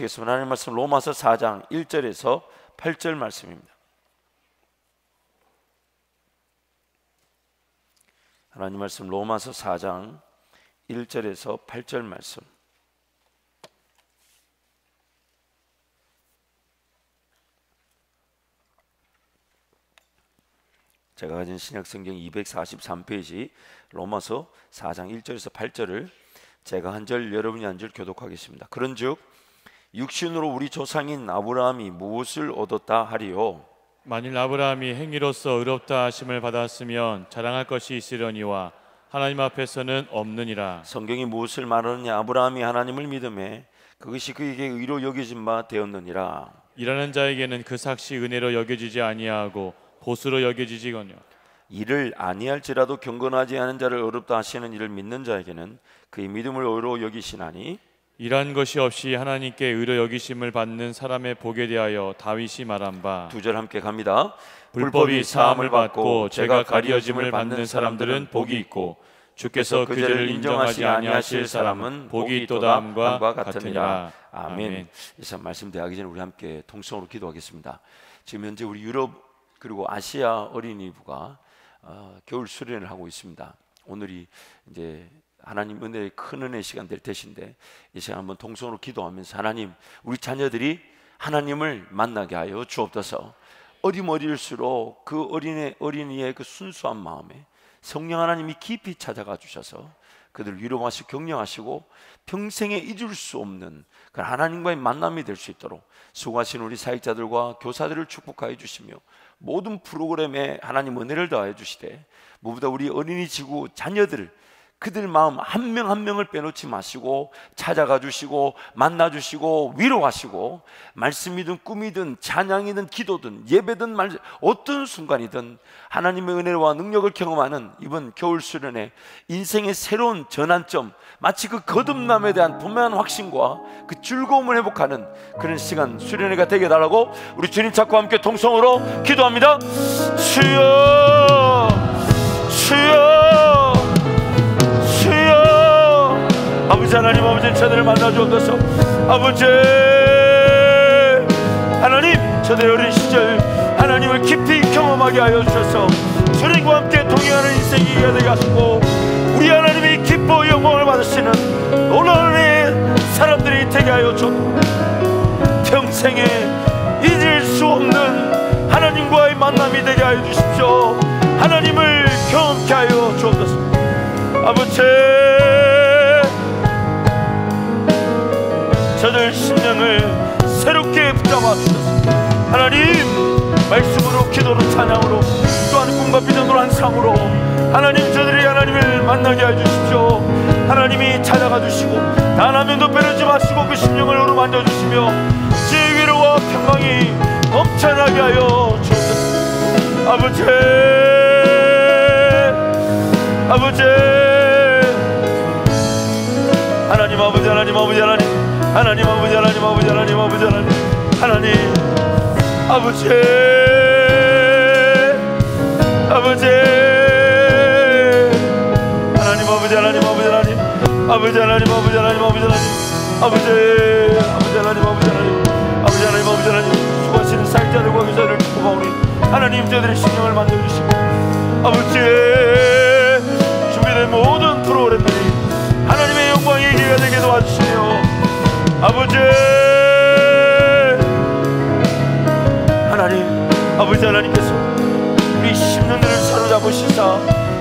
하나님 말씀 로마서 4장 1절에서 8절 말씀입니다. 하나님 말씀 로마서 4장 1절에서 8절 말씀. 제가 가진 신약성경 243페이지 로마서 4장 1절에서 8절을 제가 한 절 여러분이 한 절 교독하겠습니다. 그런즉 육신으로 우리 조상인 아브라함이 무엇을 얻었다 하리요? 만일 아브라함이 행위로서 의롭다 하심을 받았으면 자랑할 것이 있으려니와 하나님 앞에서는 없느니라. 성경이 무엇을 말하느냐? 아브라함이 하나님을 믿음에 그것이 그에게 의로 여겨진 바 되었느니라. 일하는 자에게는 그 삭시 은혜로 여겨지지 아니하고 보수로 여겨지지거니와 이를 아니할지라도 경건하지 않은 자를 의롭다 하시는 이를 믿는 자에게는 그의 믿음을 의로 여기시나니 일한 것이 없이 하나님께 의로 여기심을 받는 사람의 복에 대하여 다윗이 말한 바. 두 절 함께 갑니다. 불법이 사함을 받고 죄가 가려짐을 받는 사람들은 복이 있고 주께서 그 죄를 인정하지 아니하실 사람은 복이 있도다 함과 같으니라. 아멘. 이사 말씀 대하기 전에 우리 함께 통성으로 기도하겠습니다. 지금 현재 우리 유럽 그리고 아시아 어린이부가 겨울 수련을 하고 있습니다. 오늘이 이제 하나님 은혜의 큰 은혜 시간 될 것인데 이 시간 한번 통성으로 기도하면서 하나님, 우리 자녀들이 하나님을 만나게 하여 주옵소서. 어릴수록 그 어린이의 그 순수한 마음에 성령 하나님이 깊이 찾아가 주셔서 그들을 위로하시고 격려하시고 평생에 잊을 수 없는 그 하나님과의 만남이 될 수 있도록 수고하신 우리 사역자들과 교사들을 축복하여 주시며 모든 프로그램에 하나님 은혜를 더하여 주시되 무엇보다 우리 어린이 지구 자녀들 그들 마음 한 명 한 명을 빼놓지 마시고 찾아가 주시고 만나 주시고 위로하시고 말씀이든 꿈이든 찬양이든 기도든 예배든 어떤 순간이든 하나님의 은혜와 능력을 경험하는 이번 겨울 수련회 인생의 새로운 전환점, 마치 그 거듭남에 대한 분명한 확신과 그 즐거움을 회복하는 그런 시간 수련회가 되게 달라고 우리 주님 찾고 함께 통성으로 기도합니다. 주여 주여 아버지 하나님, 아버지 저들을 만나 주옵소서. 아버지 하나님, 저들의 어린 시절 하나님을 깊이 경험하게 하여 주셔서 주님과 함께 동행하는 인생이 되게 하시고 우리 하나님이 기뻐 영광을 받으시는 놀라운 사람들이 되게 하여 주옵소서. 평생에 잊을 수 없는 하나님과의 만남이 되게 하여 주십시오. 하나님을 경험케 하여 주옵소서. 아버지 저들 심령을 새롭게 붙잡아 주셔서 하나님 말씀으로 기도로 찬양으로 또한 꿈과 비전으로 한상으로 하나님 저들이 하나님을 만나게 해주십시오. 하나님이 찾아가 주시고 단 한 명도 빼놓지 마시고 그 심령을 어루만져 주시며 제 위로와 평강이 넘쳐나게 하여 주옵소서. 아버지 아버지 하나님 아버지 하나님 아버지 하나님 하나님 아버지 하나님 아버지 하나님 아버지 하나님 하나님 아버지 아버지 하나님 아버지 하나님 아버지 하나님 아버지 하나님 아버지 하나님 아버지 하나님 아버지 아버지 하나님 아버지 하나님 아버지 하나님 아버지 하나님 수고하시는 사역자들과 교사들을 축복하오니 하나님 저들의 신령을 만져주시고 아버지 준비된 모든 프로그램들이 하나님의 영광의 기회가 되게 도와주시며 아버지 하나님 아버지 하나님께서 우리 심령들을 사로잡으시사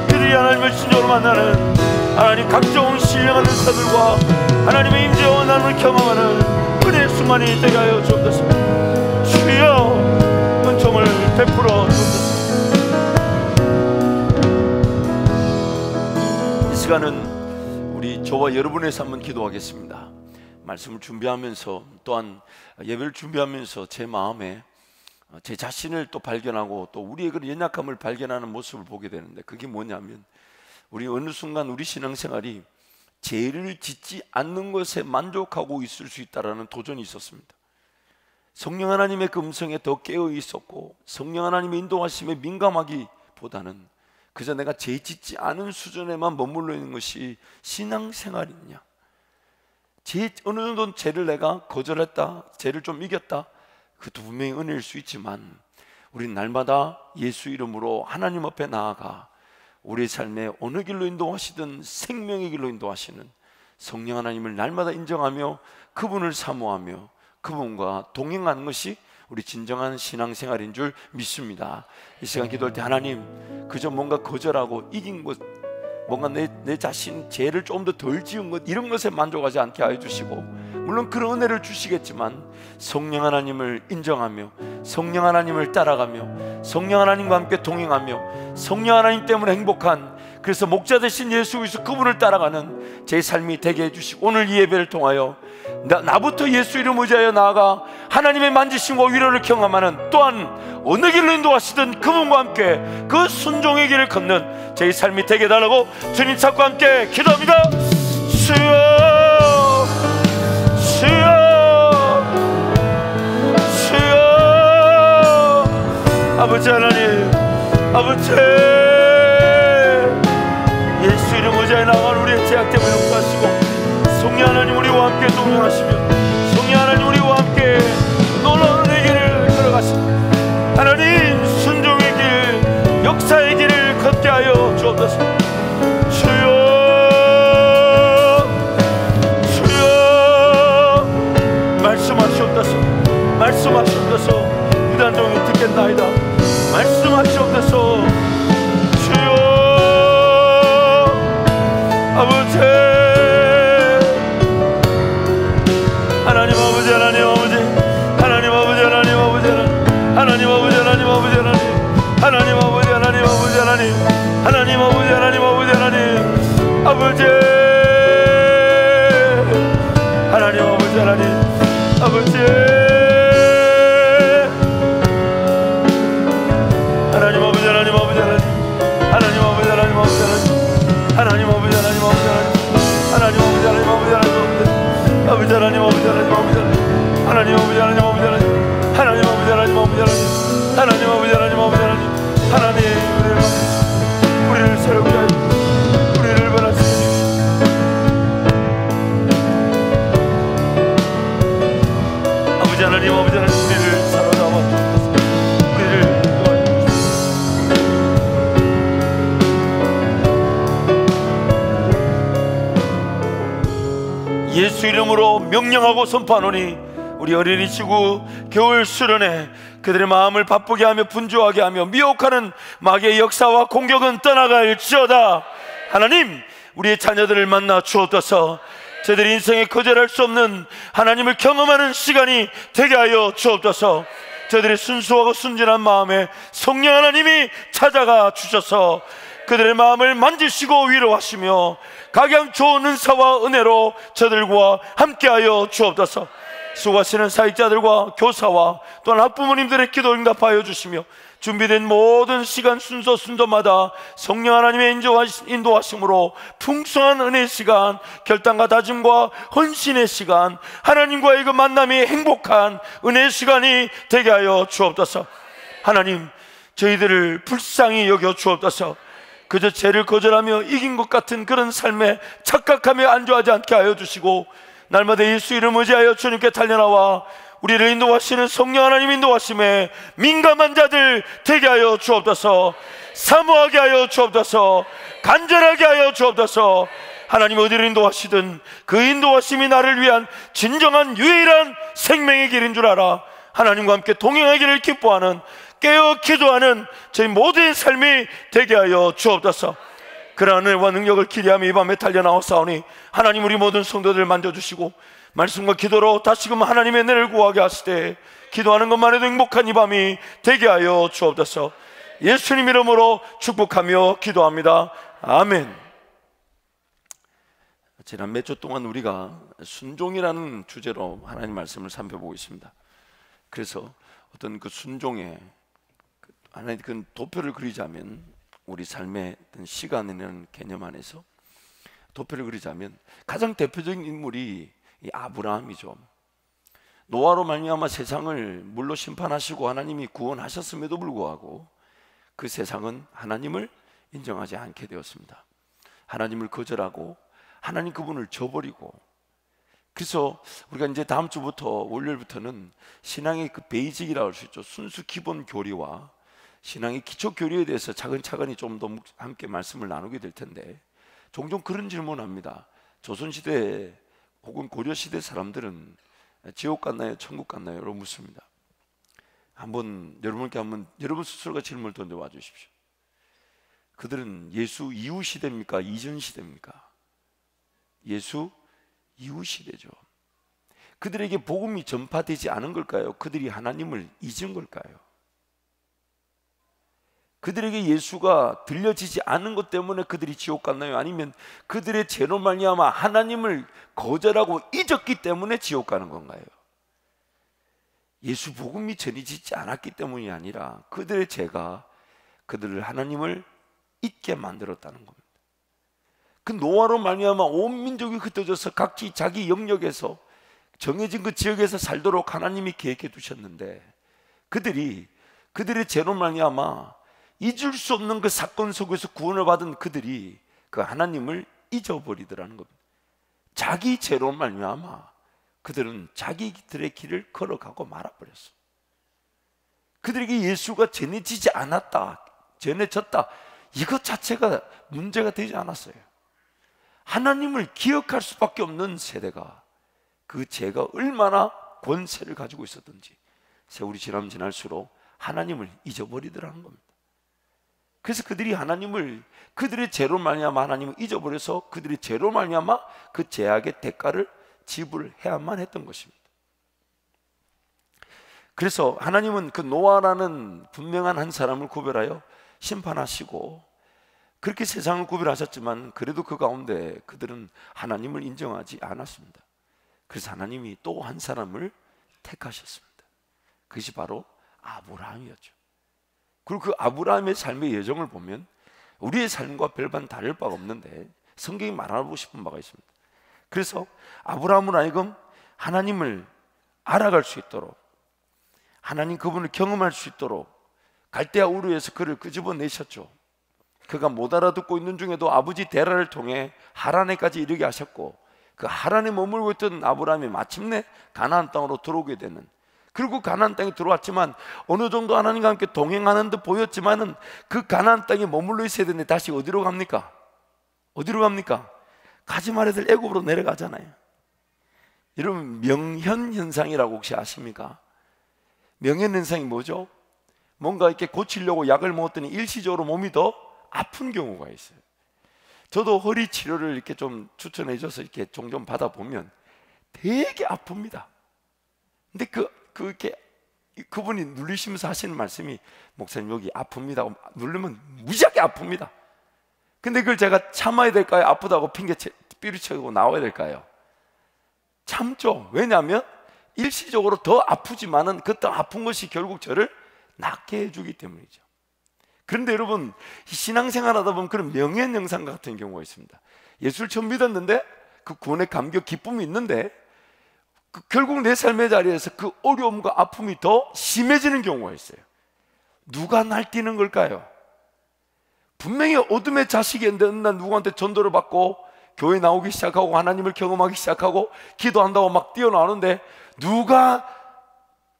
그들이 하나님을 진정으로 만나는 하나님 각종 신령한 은사들과 하나님의 임재와 나눔을 경험하는 은혜의 순간이 되게 하여 주옵소서. 주여 은총을 베풀어 주옵소서. 이 시간은 우리 저와 여러분에서 한번 기도하겠습니다. 말씀을 준비하면서 또한 예배를 준비하면서 제 마음에 제 자신을 또 발견하고 또 우리의 그런 연약함을 발견하는 모습을 보게 되는데 그게 뭐냐면 우리 어느 순간 우리 신앙생활이 죄를 짓지 않는 것에 만족하고 있을 수 있다라는 도전이 있었습니다. 성령 하나님의 그 음성에 더 깨어 있었고 성령 하나님의 인도하심에 민감하기보다는 그저 내가 죄 짓지 않은 수준에만 머물러 있는 것이 신앙생활이냐, 어느 정도 죄를 내가 거절했다, 죄를 좀 이겼다, 그것도 분명히 은혜일 수 있지만 우리는 날마다 예수 이름으로 하나님 앞에 나아가 우리의 삶에 어느 길로 인도하시든 생명의 길로 인도하시는 성령 하나님을 날마다 인정하며 그분을 사모하며 그분과 동행하는 것이 우리 진정한 신앙생활인 줄 믿습니다. 이 시간 기도할 때 하나님, 그저 뭔가 거절하고 이긴 것, 뭔가 내 자신 죄를 조금 더 덜 지은 것, 이런 것에 만족하지 않게 하여 주시고, 물론 그런 은혜를 주시겠지만 성령 하나님을 인정하며 성령 하나님을 따라가며 성령 하나님과 함께 동행하며 성령 하나님 때문에 행복한, 그래서 목자 되신 예수 그리스도 그분을 따라가는 제 삶이 되게 해주시고, 오늘 이 예배를 통하여 나부터 예수 이름 의지하여 나아가 하나님의 만지심과 위로를 경험하는, 또한 어느 길로 인도하시든 그분과 함께 그 순종의 길을 걷는 제 삶이 되게 해달라고 주님 찾고 함께 기도합니다. 주여, 주여, 주여. 아버지 하나님, 아버지, 예수 이름 의지하여 나아가는 우리의 죄악됨을 용서하시고 성령 하나님 우리와 함께 동행하시며 성령 하나님 우리와 함께 놀라운 은혜의 길을 걸어가시고 하나님 순종의 길, 역사의 길을 걷게 하여 주옵소서. 주여, 주여, 말씀하시옵소서, 말씀하시옵소서. 무단종이 듣겠나이다. 말씀하시옵소서. 주여, 아버지, 하나님 아버지, 하나님 아버지, 하나님 아버지, 하나님 아버지, 하나님 아버지, 하나님 아버지, 하나님 아버지, 하나님 아버지, 하나님, 하나님 아버지, 하나님 아버지, 하나님 아버지, 하나님 아버지, 하나님 아버지, 하나님 아버지, 하나님 아버지, 하나님 아버지, 하나님 아버지, 하나님 아버지, 하나님 아버지, 하나님 아버지, 하나님 아버지, 아버지 하나님, 아버지 하나님, 아버지 하나님, 아버지 하나님, 아버지 하나님, 하나님 아버지 하나님, 아버지 하나님, 하나님 아버지 하나님, 아버지 하나님, 하나님 우리를 새롭게 하여 우리를 변화시켜 아버지 하나님, 아버지 하나님, 우리를 사로잡아 주옵소서. 우리를 예수 이름으로 명령하고 선포하노니 우리 어린이 지구 겨울 수련회 그들의 마음을 바쁘게 하며 분주하게 하며 미혹하는 마귀의 역사와 공격은 떠나갈지어다. 하나님, 우리의 자녀들을 만나 주옵소서. 저들이 인생에 거절할 수 없는 하나님을 경험하는 시간이 되게 하여 주옵소서. 저들의 순수하고 순진한 마음에 성령 하나님이 찾아가 주셔서 그들의 마음을 만지시고 위로하시며 각양 좋은 은사와 은혜로 저들과 함께하여 주옵소서. 수고하시는 사역자들과 교사와 또한 학부모님들의 기도 응답하여 주시며 준비된 모든 시간 순서마다 성령 하나님의 인도하심으로 풍성한 은혜의 시간, 결단과 다짐과 헌신의 시간, 하나님과의 그 만남이 행복한 은혜의 시간이 되게 하여 주옵소서. 하나님, 저희들을 불쌍히 여겨 주옵소서. 그저 죄를 거절하며 이긴 것 같은 그런 삶에 착각하며 안주하지 않게 하여 주시고 날마다 예수 이름 의지하여 주님께 달려나와 우리를 인도하시는 성령 하나님 인도하심에 민감한 자들 되게 하여 주옵소서. 사모하게 하여 주옵소서. 간절하게 하여 주옵소서. 하나님 어디를 인도하시든 그 인도하심이 나를 위한 진정한 유일한 생명의 길인 줄 알아 하나님과 함께 동행하기를 기뻐하는, 깨어 기도하는 저희 모두의 삶이 되게 하여 주옵소서. 그러한 은혜와 능력을 기대하며 이 밤에 달려나오사오니 하나님 우리 모든 성도들 만져주시고 말씀과 기도로 다시금 하나님의 은혜를 구하게 하시되 기도하는 것만 해도 행복한 이 밤이 되게 하여 주옵소서. 예수님 이름으로 축복하며 기도합니다. 아멘. 지난 몇 주 동안 우리가 순종이라는 주제로 하나님 말씀을 살펴보고 있습니다. 그래서 어떤 그 순종에 하나님 그 도표를 그리자면 우리 삶의 어떤 시간이라는 개념 안에서 도표를 그리자면 가장 대표적인 인물이 이 아브라함이죠. 노아로 말미암아 세상을 물로 심판하시고 하나님이 구원하셨음에도 불구하고 그 세상은 하나님을 인정하지 않게 되었습니다. 하나님을 거절하고 하나님 그분을 저버리고 그래서 우리가 이제 다음 주부터 월요일부터는 신앙의 그 베이직이라고 할 수 있죠. 순수 기본 교리와 신앙의 기초 교리에 대해서 차근차근히 좀 더 함께 말씀을 나누게 될 텐데, 종종 그런 질문합니다. 조선시대 혹은 고려시대 사람들은 지옥 갔나요? 천국 갔나요? 라고 묻습니다. 여러분께 여러분 스스로가 질문을 던져와 주십시오. 그들은 예수 이후 시대입니까? 이전 시대입니까? 예수 이후 시대죠. 그들에게 복음이 전파되지 않은 걸까요? 그들이 하나님을 잊은 걸까요? 그들에게 예수가 들려지지 않은 것 때문에 그들이 지옥 갔나요? 아니면 그들의 죄로 말미암아 하나님을 거절하고 잊었기 때문에 지옥 가는 건가요? 예수 복음이 전해지지 않았기 때문이 아니라 그들의 죄가 그들을 하나님을 잊게 만들었다는 겁니다. 그 노아로 말미암아 온 민족이 흩어져서 각기 자기 영역에서 정해진 그 지역에서 살도록 하나님이 계획해 두셨는데, 그들의 죄로 말미암아 잊을 수 없는 그 사건 속에서 구원을 받은 그들이 그 하나님을 잊어버리더라는 겁니다. 자기 죄로 말미암아 그들은 자기들의 길을 걸어가고 말아버렸어. 그들에게 예수가 전해지지 않았다, 전해졌다, 이것 자체가 문제가 되지 않았어요. 하나님을 기억할 수밖에 없는 세대가 그 죄가 얼마나 권세를 가지고 있었던지 세월이 지날수록 하나님을 잊어버리더라는 겁니다. 그래서 그들이 그들의 죄로 말미암아 하나님을 잊어버려서 그들의 죄로 말미암아 그 죄악의 대가를 지불해야만 했던 것입니다. 그래서 하나님은 그 노아라는 분명한 한 사람을 구별하여 심판하시고 그렇게 세상을 구별하셨지만 그래도 그 가운데 그들은 하나님을 인정하지 않았습니다. 그래서 하나님이 또 한 사람을 택하셨습니다. 그것이 바로 아브라함이었죠. 그리고 그 아브라함의 삶의 여정을 보면 우리의 삶과 별반 다를 바가 없는데 성경이 말하고 싶은 바가 있습니다. 그래서 아브라함은 하여금 하나님을 알아갈 수 있도록, 하나님 그분을 경험할 수 있도록 갈대아 우르에서 그를 끄집어내셨죠. 그가 못 알아듣고 있는 중에도 아버지 데라를 통해 하란에까지 이르게 하셨고, 그 하란에 머물고 있던 아브라함이 마침내 가나안 땅으로 들어오게 되는, 그리고 가나안 땅에 들어왔지만 어느 정도 하나님과 함께 동행하는 듯 보였지만은 그 가나안 땅에 머물러 있어야 되는데 다시 어디로 갑니까? 어디로 갑니까? 가지 말아야 될 애굽으로 내려가잖아요. 여러분, 명현현상이라고 혹시 아십니까? 명현현상이 뭐죠? 뭔가 이렇게 고치려고 약을 먹었더니 일시적으로 몸이 더 아픈 경우가 있어요. 저도 허리 치료를 이렇게 좀 추천해 줘서 이렇게 종종 받아보면 되게 아픕니다. 근데 그렇게 그분이 누르시면서 하시는 말씀이, 목사님 여기 아픕니다, 누르면 무지하게 아픕니다. 근데 그걸 제가 참아야 될까요? 아프다고 삐리쳐고 나와야 될까요? 참죠. 왜냐하면 일시적으로 더 아프지만은 그 더 아픈 것이 결국 저를 낫게 해주기 때문이죠. 그런데 여러분, 신앙생활 하다 보면 그런 명예현상 같은 경우가 있습니다. 예수를 처음 믿었는데 그 구원의 감격, 기쁨이 있는데 결국 내 삶의 자리에서 그 어려움과 아픔이 더 심해지는 경우가 있어요. 누가 날뛰는 걸까요? 분명히 어둠의 자식인데 어느 날 누구한테 전도를 받고 교회 나오기 시작하고 하나님을 경험하기 시작하고 기도한다고 막 뛰어나오는데 누가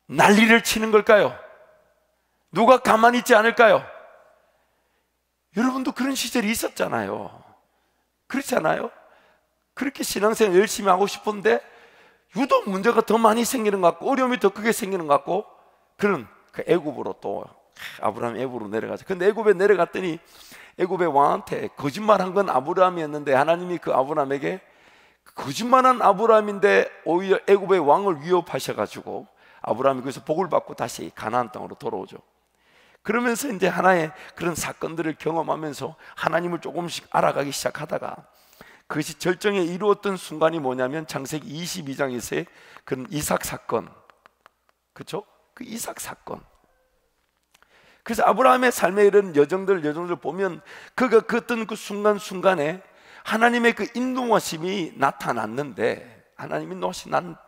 난리를 치는 걸까요? 누가 가만히 있지 않을까요? 여러분도 그런 시절이 있었잖아요. 그렇지 않아요? 그렇게 신앙생활 열심히 하고 싶은데 유독 문제가 더 많이 생기는 것 같고 어려움이 더 크게 생기는 것 같고, 그런 그 애굽으로 또 아브라함 애굽으로 내려가죠. 근데 애굽에 내려갔더니 애굽의 왕한테 거짓말한 건 아브라함이었는데 하나님이 그 아브라함에게 거짓말한 아브라함인데 오히려 애굽의 왕을 위협하셔가지고 아브라함이 거기서 복을 받고 다시 가나안 땅으로 돌아오죠. 그러면서 이제 하나의 그런 사건들을 경험하면서 하나님을 조금씩 알아가기 시작하다가 그것이 절정에 이루었던 순간이 뭐냐면 창세기 22장에서의 그런 이삭 사건, 그렇죠? 그 이삭 사건. 그래서 아브라함의 삶의 이런 여정들 보면 그가 그 어떤 그 순간순간에 하나님의 그 인도하심이 나타났는데, 하나님의 인도하심이 났는데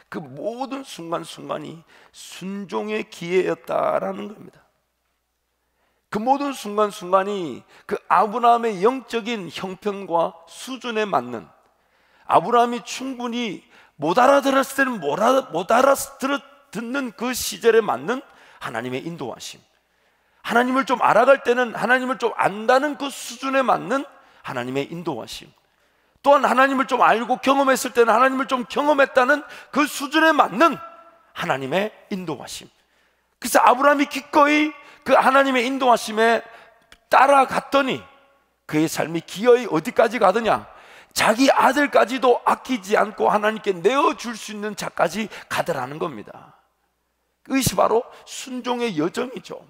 그 모든 순간순간이 순종의 기회였다라는 겁니다. 그 모든 순간순간이 그 아브라함의 영적인 형편과 수준에 맞는, 아브라함이 충분히 못 알아들었을 때는 못 알아듣는 그 시절에 맞는 하나님의 인도하심, 하나님을 좀 알아갈 때는 하나님을 좀 안다는 그 수준에 맞는 하나님의 인도하심, 또한 하나님을 좀 알고 경험했을 때는 하나님을 좀 경험했다는 그 수준에 맞는 하나님의 인도하심. 그래서 아브라함이 기꺼이 그 하나님의 인도하심에 따라갔더니 그의 삶이 기어이 어디까지 가더냐? 자기 아들까지도 아끼지 않고 하나님께 내어줄 수 있는 자까지 가더라는 겁니다. 그것이 바로 순종의 여정이죠.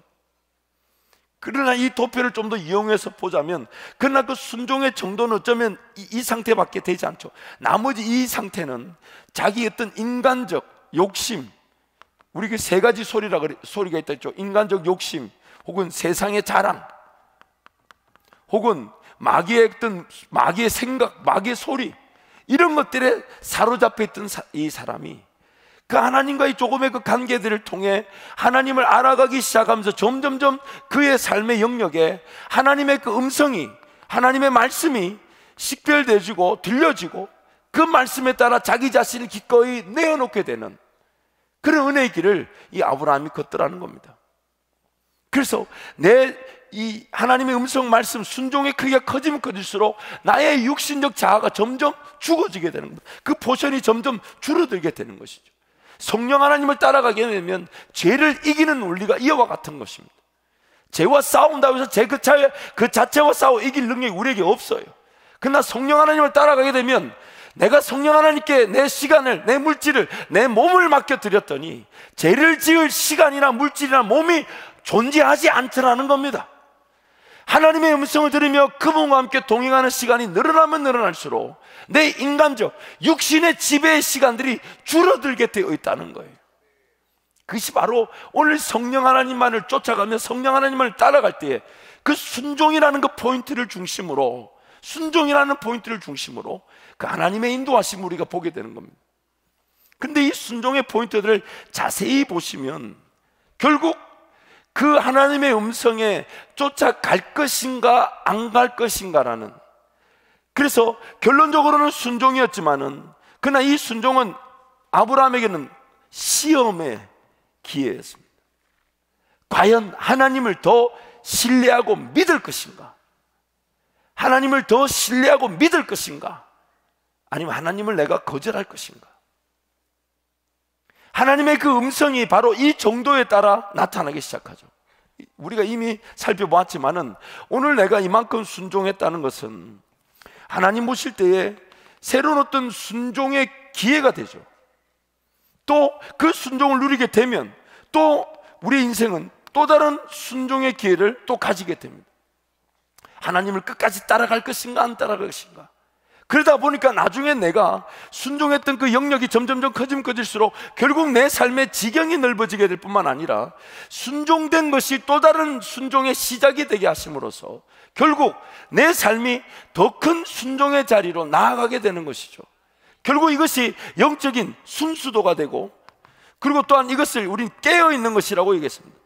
그러나 이 도표를 좀 더 이용해서 보자면, 그러나 그 순종의 정도는 어쩌면 이 상태밖에 되지 않죠. 나머지 이 상태는 자기 어떤 인간적 욕심, 우리 그 세 가지 소리가 있다 했죠. 인간적 욕심, 혹은 세상의 자랑, 혹은 마귀의 생각, 마귀의 소리, 이런 것들에 사로잡혀 있던 이 사람이 그 하나님과의 조금의 그 관계들을 통해 하나님을 알아가기 시작하면서 점점점 그의 삶의 영역에 하나님의 그 음성이, 하나님의 말씀이 식별되어지고 들려지고, 그 말씀에 따라 자기 자신을 기꺼이 내어놓게 되는 그런 은혜의 길을 이 아브라함이 걷더라는 겁니다. 그래서 이 하나님의 음성 말씀 순종의 크기가 커지면 커질수록 나의 육신적 자아가 점점 죽어지게 되는 겁니다. 그 포션이 점점 줄어들게 되는 것이죠. 성령 하나님을 따라가게 되면 죄를 이기는 원리가 이와 같은 것입니다. 죄와 싸운다고 해서 죄 그 자체와 싸워 이길 능력이 우리에게 없어요. 그러나 성령 하나님을 따라가게 되면 내가 성령 하나님께 내 시간을, 내 물질을, 내 몸을 맡겨드렸더니 죄를 지을 시간이나 물질이나 몸이 존재하지 않더라는 겁니다. 하나님의 음성을 들으며 그분과 함께 동행하는 시간이 늘어나면 늘어날수록 내 인간적 육신의 지배의 시간들이 줄어들게 되어 있다는 거예요. 그것이 바로 오늘 성령 하나님만을 쫓아가며 성령 하나님만을 따라갈 때에 그 순종이라는 그 포인트를 중심으로, 순종이라는 포인트를 중심으로 그 하나님의 인도하심을 우리가 보게 되는 겁니다. 근데 이 순종의 포인트들을 자세히 보시면 결국 그 하나님의 음성에 쫓아갈 것인가 안 갈 것인가라는, 그래서 결론적으로는 순종이었지만은 그러나 이 순종은 아브라함에게는 시험의 기회였습니다. 과연 하나님을 더 신뢰하고 믿을 것인가, 하나님을 더 신뢰하고 믿을 것인가, 아니면 하나님을 내가 거절할 것인가. 하나님의 그 음성이 바로 이 정도에 따라 나타나기 시작하죠. 우리가 이미 살펴보았지만은 오늘 내가 이만큼 순종했다는 것은 하나님 보실 때에 새로운 어떤 순종의 기회가 되죠. 또 그 순종을 누리게 되면 또 우리 인생은 또 다른 순종의 기회를 또 가지게 됩니다. 하나님을 끝까지 따라갈 것인가 안 따라갈 것인가. 그러다 보니까 나중에 내가 순종했던 그 영역이 점점점 커지면 커질수록 결국 내 삶의 지경이 넓어지게 될 뿐만 아니라 순종된 것이 또 다른 순종의 시작이 되게 하심으로써 결국 내 삶이 더 큰 순종의 자리로 나아가게 되는 것이죠. 결국 이것이 영적인 순수도가 되고, 그리고 또한 이것을 우린 깨어있는 것이라고 얘기했습니다.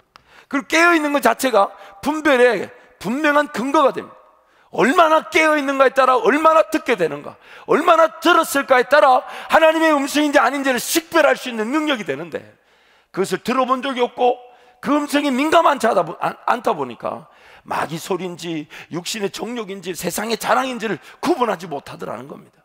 그리고 깨어있는 것 자체가 분별의 분명한 근거가 됩니다. 얼마나 깨어있는가에 따라 얼마나 듣게 되는가, 얼마나 들었을까에 따라 하나님의 음성인지 아닌지를 식별할 수 있는 능력이 되는데, 그것을 들어본 적이 없고 그 음성이 민감하지 않다 보니까 마귀 소리인지 육신의 정욕인지 세상의 자랑인지를 구분하지 못하더라는 겁니다.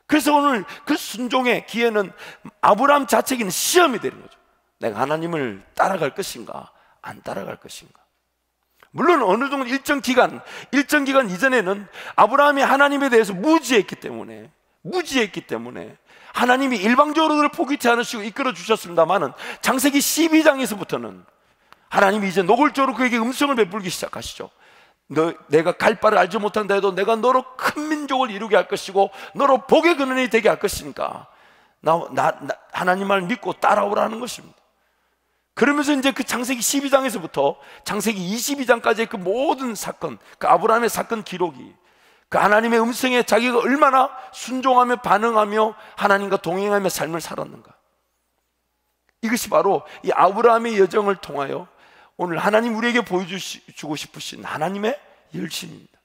그래서 오늘 그 순종의 기회는 아브라함 자체에게는 시험이 되는 거죠. 내가 하나님을 따라갈 것인가 안 따라갈 것인가. 물론 어느 정도 일정 기간 이전에는 아브라함이 하나님에 대해서 무지했기 때문에 하나님이 일방적으로 그를 포기치 않으시고 이끌어 주셨습니다만은 창세기 12장에서부터는 하나님이 이제 노골적으로 그에게 음성을 베풀기 시작하시죠. 내가 갈 바를 알지 못한다 해도 내가 너로 큰 민족을 이루게 할 것이고 너로 복의 근원이 되게 할 것이니까 하나님 말 믿고 따라오라는 것입니다. 그러면서 이제 그 창세기 12장에서부터 창세기 22장까지의 그 모든 사건, 그 아브라함의 사건 기록이 그 하나님의 음성에 자기가 얼마나 순종하며 반응하며 하나님과 동행하며 삶을 살았는가, 이것이 바로 이 아브라함의 여정을 통하여 오늘 하나님 우리에게 보여주고 싶으신 하나님의 열심입니다.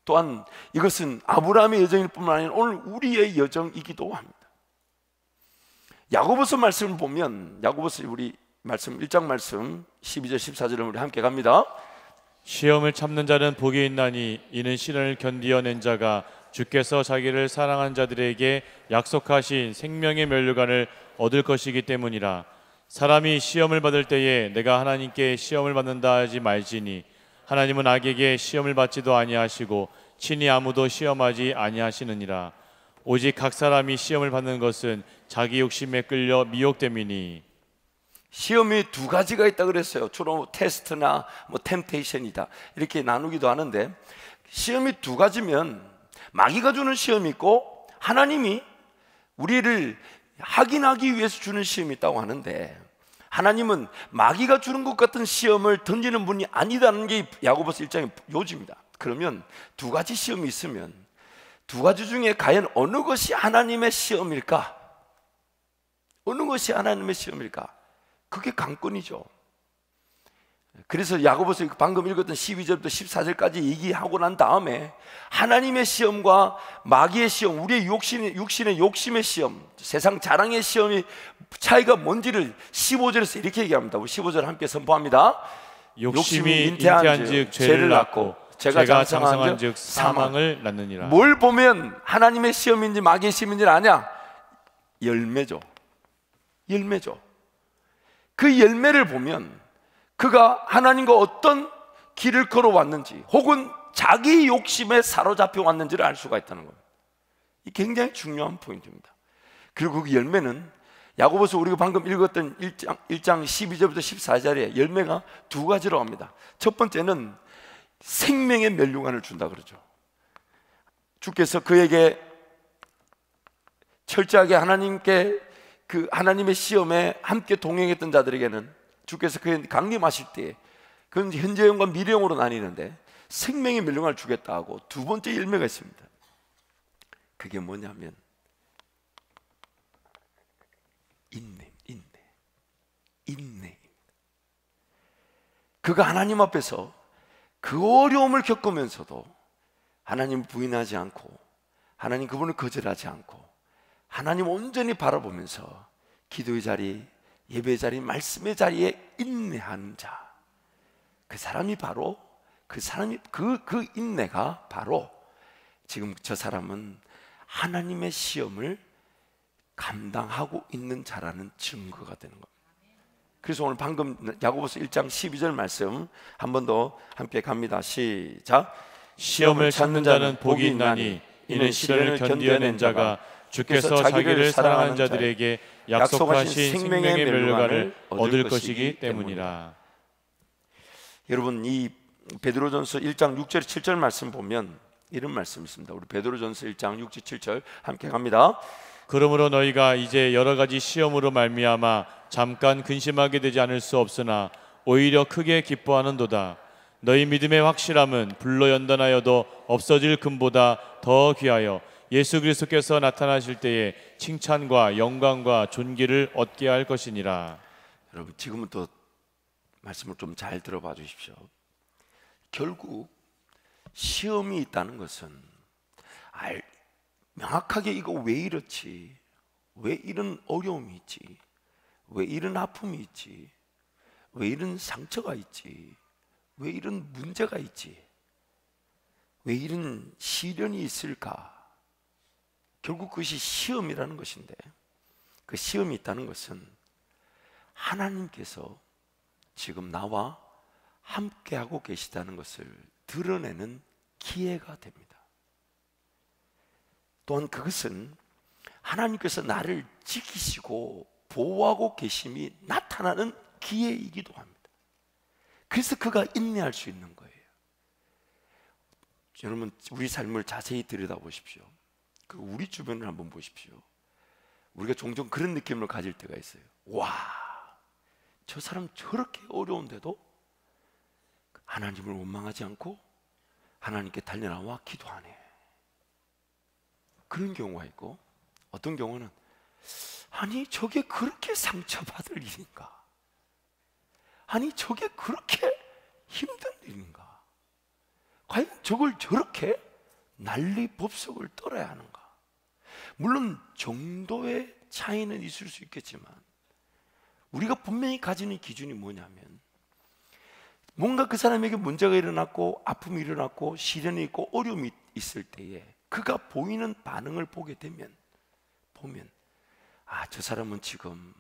또한 이것은 아브라함의 여정일 뿐만 아니라 오늘 우리의 여정이기도 합니다. 야고보서 말씀을 보면 야고보서 우리 말씀 1장 말씀 12절 14절을 우리 함께 갑니다. 시험을 참는 자는 복이 있나니 이는 시련을 견디어낸 자가 주께서 자기를 사랑한 자들에게 약속하신 생명의 면류관을 얻을 것이기 때문이라. 사람이 시험을 받을 때에 내가 하나님께 시험을 받는다 하지 말지니 하나님은 악에게 시험을 받지도 아니하시고 친히 아무도 시험하지 아니하시느니라. 오직 각 사람이 시험을 받는 것은 자기 욕심에 끌려 미혹됨이니. 시험이 두 가지가 있다 그랬어요. 주로 테스트나 템테이션이다 이렇게 나누기도 하는데, 시험이 두 가지면 마귀가 주는 시험이 있고 하나님이 우리를 확인하기 위해서 주는 시험이 있다고 하는데, 하나님은 마귀가 주는 것 같은 시험을 던지는 분이 아니다는 게 야고보서 1장의 요지입니다. 그러면 두 가지 시험이 있으면 두 가지 중에 과연 어느 것이 하나님의 시험일까? 어느 것이 하나님의 시험일까? 그게 관건이죠. 그래서 야고보서 방금 읽었던 12절부터 14절까지 얘기하고 난 다음에 하나님의 시험과 마귀의 시험, 우리의 육신의 욕심의 시험, 세상 자랑의 시험이 차이가 뭔지를 15절에서 이렇게 얘기합니다. 우리 15절 함께 선포합니다. 욕심이 잉태한 즉 죄를 낳고 제가 장성한 즉 사망을 낳느니라. 뭘 보면 하나님의 시험인지 마귀의 시험인지를 아냐? 열매죠. 열매죠. 그 열매를 보면 그가 하나님과 어떤 길을 걸어왔는지 혹은 자기 욕심에 사로잡혀 왔는지를 알 수가 있다는 겁니다. 이 굉장히 중요한 포인트입니다. 그리고 그 열매는 야고보서 우리가 방금 읽었던 1장 12절부터 14절에 열매가 두 가지로 합니다. 첫 번째는 생명의 면류관을 준다 그러죠. 주께서 그에게 철저하게 하나님의 시험에 함께 동행했던 자들에게는 주께서 그에게 강림하실 때 그건 현재형과 미래형으로 나뉘는데 생명의 면류관을 주겠다 하고, 두 번째 열매가 있습니다. 그게 뭐냐면 인내. 그가 하나님 앞에서 그 어려움을 겪으면서도 하나님 부인하지 않고 하나님 그분을 거절하지 않고 하나님 온전히 바라보면서 기도의 자리, 예배의 자리, 말씀의 자리에 인내하는 자, 그 인내가 바로 지금 저 사람은 하나님의 시험을 감당하고 있는 자라는 증거가 되는 겁니다. 그래서 오늘 방금 야고보서 1장 12절 말씀 한 번 더 함께 갑니다. 시작. 시험을 참는 자는 복이 있나니 이는 시련을 견디어낸 자가 주께서 자기를 사랑하는 자들에게 약속하신 생명의 면류관을 얻을 것이기 때문이라. 여러분, 이 베드로전서 1장 6절 7절 말씀 보면 이런 말씀이 있습니다. 우리 베드로전서 1장 6절 7절 함께 갑니다. 그러므로 너희가 이제 여러 가지 시험으로 말미암아 잠깐 근심하게 되지 않을 수 없으나 오히려 크게 기뻐하는도다. 너희 믿음의 확실함은 불로 연단하여도 없어질 금보다 더 귀하여 예수 그리스도께서 나타나실 때에 칭찬과 영광과 존귀를 얻게 할 것이니라. 여러분, 지금부터 말씀을 좀 잘 들어봐 주십시오. 결국 시험이 있다는 것은 명확하게 이거 왜 이렇지, 왜 이런 어려움이 있지, 왜 이런 아픔이 있지, 왜 이런 상처가 있지, 왜 이런 문제가 있지, 왜 이런 시련이 있을까? 결국 그것이 시험이라는 것인데, 그 시험이 있다는 것은 하나님께서 지금 나와 함께하고 계시다는 것을 드러내는 기회가 됩니다. 또한 그것은 하나님께서 나를 지키시고 보호하고 계심이 나타나는 기회이기도 합니다. 그래서 그가 인내할 수 있는 거예요. 여러분, 우리 삶을 자세히 들여다보십시오. 우리 주변을 한번 보십시오. 우리가 종종 그런 느낌을 가질 때가 있어요. 와, 저 사람 저렇게 어려운데도 하나님을 원망하지 않고 하나님께 달려나와 기도하네. 그런 경우가 있고, 어떤 경우는 아니 저게 그렇게 상처받을 일인가, 아니 저게 그렇게 힘든 일인가, 과연 저걸 저렇게 난리법석을 떨어야 하는가. 물론 정도의 차이는 있을 수 있겠지만 우리가 분명히 가지는 기준이 뭐냐면, 뭔가 그 사람에게 문제가 일어났고 아픔이 일어났고 시련이 있고 어려움이 있을 때에 그가 보이는 반응을 보게 되면, 저 사람은 지금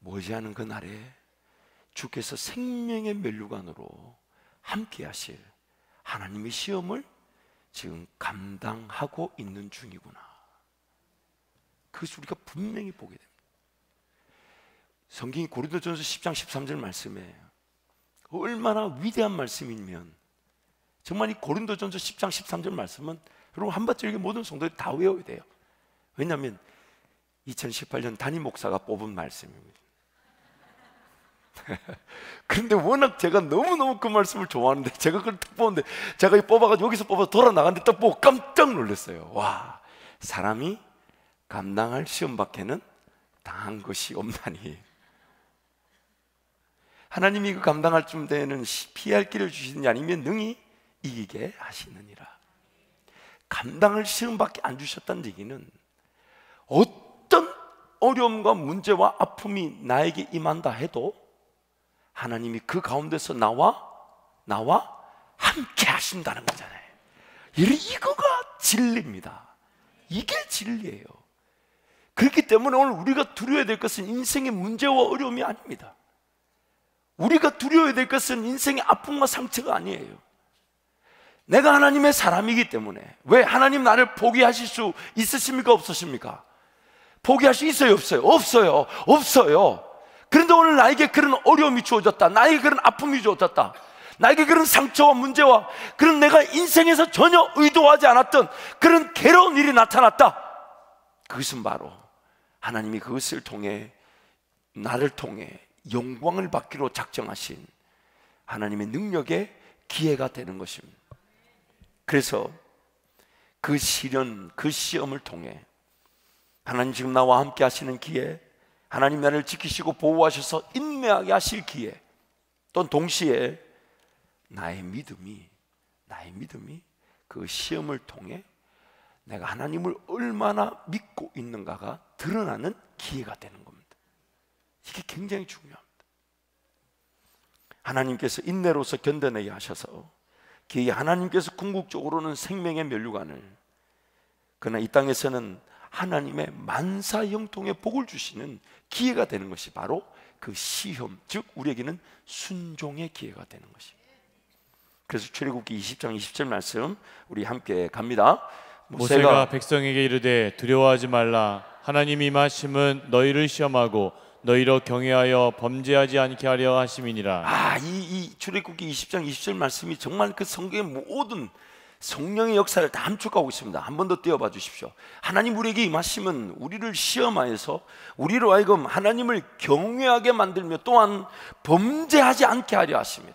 머지않은 그날에 주께서 생명의 면류관으로 함께 하실 하나님의 시험을 지금 감당하고 있는 중이구나. 그것을 우리가 분명히 보게 됩니다. 성경이 고린도전서 10장 13절 말씀에 얼마나 위대한 말씀이면, 정말 이 고린도전서 10장 13절 말씀은 여러분 한번쯤 모든 성도들이 다 외워야 돼요. 왜냐하면 2018년 담임 목사가 뽑은 말씀입니다. 그런데 워낙 제가 너무너무 그 말씀을 좋아하는데, 제가 그걸 딱 보는데, 제가 이 뽑아가지고 여기서 뽑아서 돌아 나갔는데 딱 보고 깜짝 놀랐어요. 와, 사람이 감당할 시험밖에는 당한 것이 없나니 하나님이 그 감당할 쯤 되는 피할 길을 주시느니 아니면 능히 이기게 하시느니라. 감당할 시험밖에 안 주셨다는 얘기는, 어떤 어려움과 문제와 아픔이 나에게 임한다 해도 하나님이 그 가운데서 나와 함께 하신다는 거잖아요. 이거가 진리입니다. 이게 진리예요. 그렇기 때문에 오늘 우리가 두려워야 될 것은 인생의 문제와 어려움이 아닙니다. 우리가 두려워야 될 것은 인생의 아픔과 상처가 아니에요. 내가 하나님의 사람이기 때문에. 왜? 하나님 나를 포기하실 수 있으십니까? 없으십니까? 포기할 수 있어요? 없어요? 없어요. 그런데 오늘 나에게 그런 어려움이 주어졌다, 나에게 그런 아픔이 주어졌다, 나에게 그런 상처와 문제와 그런 내가 인생에서 전혀 의도하지 않았던 그런 괴로운 일이 나타났다. 그것은 바로 하나님이 그것을 통해, 나를 통해 영광을 받기로 작정하신 하나님의 능력의 기회가 되는 것입니다. 그래서 그 시련, 그 시험을 통해 하나님 지금 나와 함께 하시는 기회, 하나님 나를 지키시고 보호하셔서 인내하게 하실 기회, 또 동시에 나의 믿음이 그 시험을 통해 내가 하나님을 얼마나 믿고 있는가가 드러나는 기회가 되는 겁니다. 이게 굉장히 중요합니다. 하나님께서 인내로서 견뎌내게 하셔서 하나님께서 궁극적으로는 생명의 면류관을, 그러나 이 땅에서는 하나님의 만사형통의 복을 주시는 기회가 되는 것이 바로 그 시험, 즉 우리에게는 순종의 기회가 되는 것입니다. 그래서 출애굽기 20장 20절 말씀 우리 함께 갑니다. 모세가 백성에게 이르되 두려워하지 말라. 하나님이 임하심은 너희를 시험하고 너희로 경외하여 범죄하지 않게 하려 하심이니라. 이 출애굽기 20장 20절 말씀이 정말 그 성경의 모든 성령의 역사를 다 함축하고 있습니다. 한 번 더 띄워봐 주십시오. 하나님 우리에게 임하심은 우리를 시험하여서 우리로 하여금 하나님을 경외하게 만들며 또한 범죄하지 않게 하려 하심이라.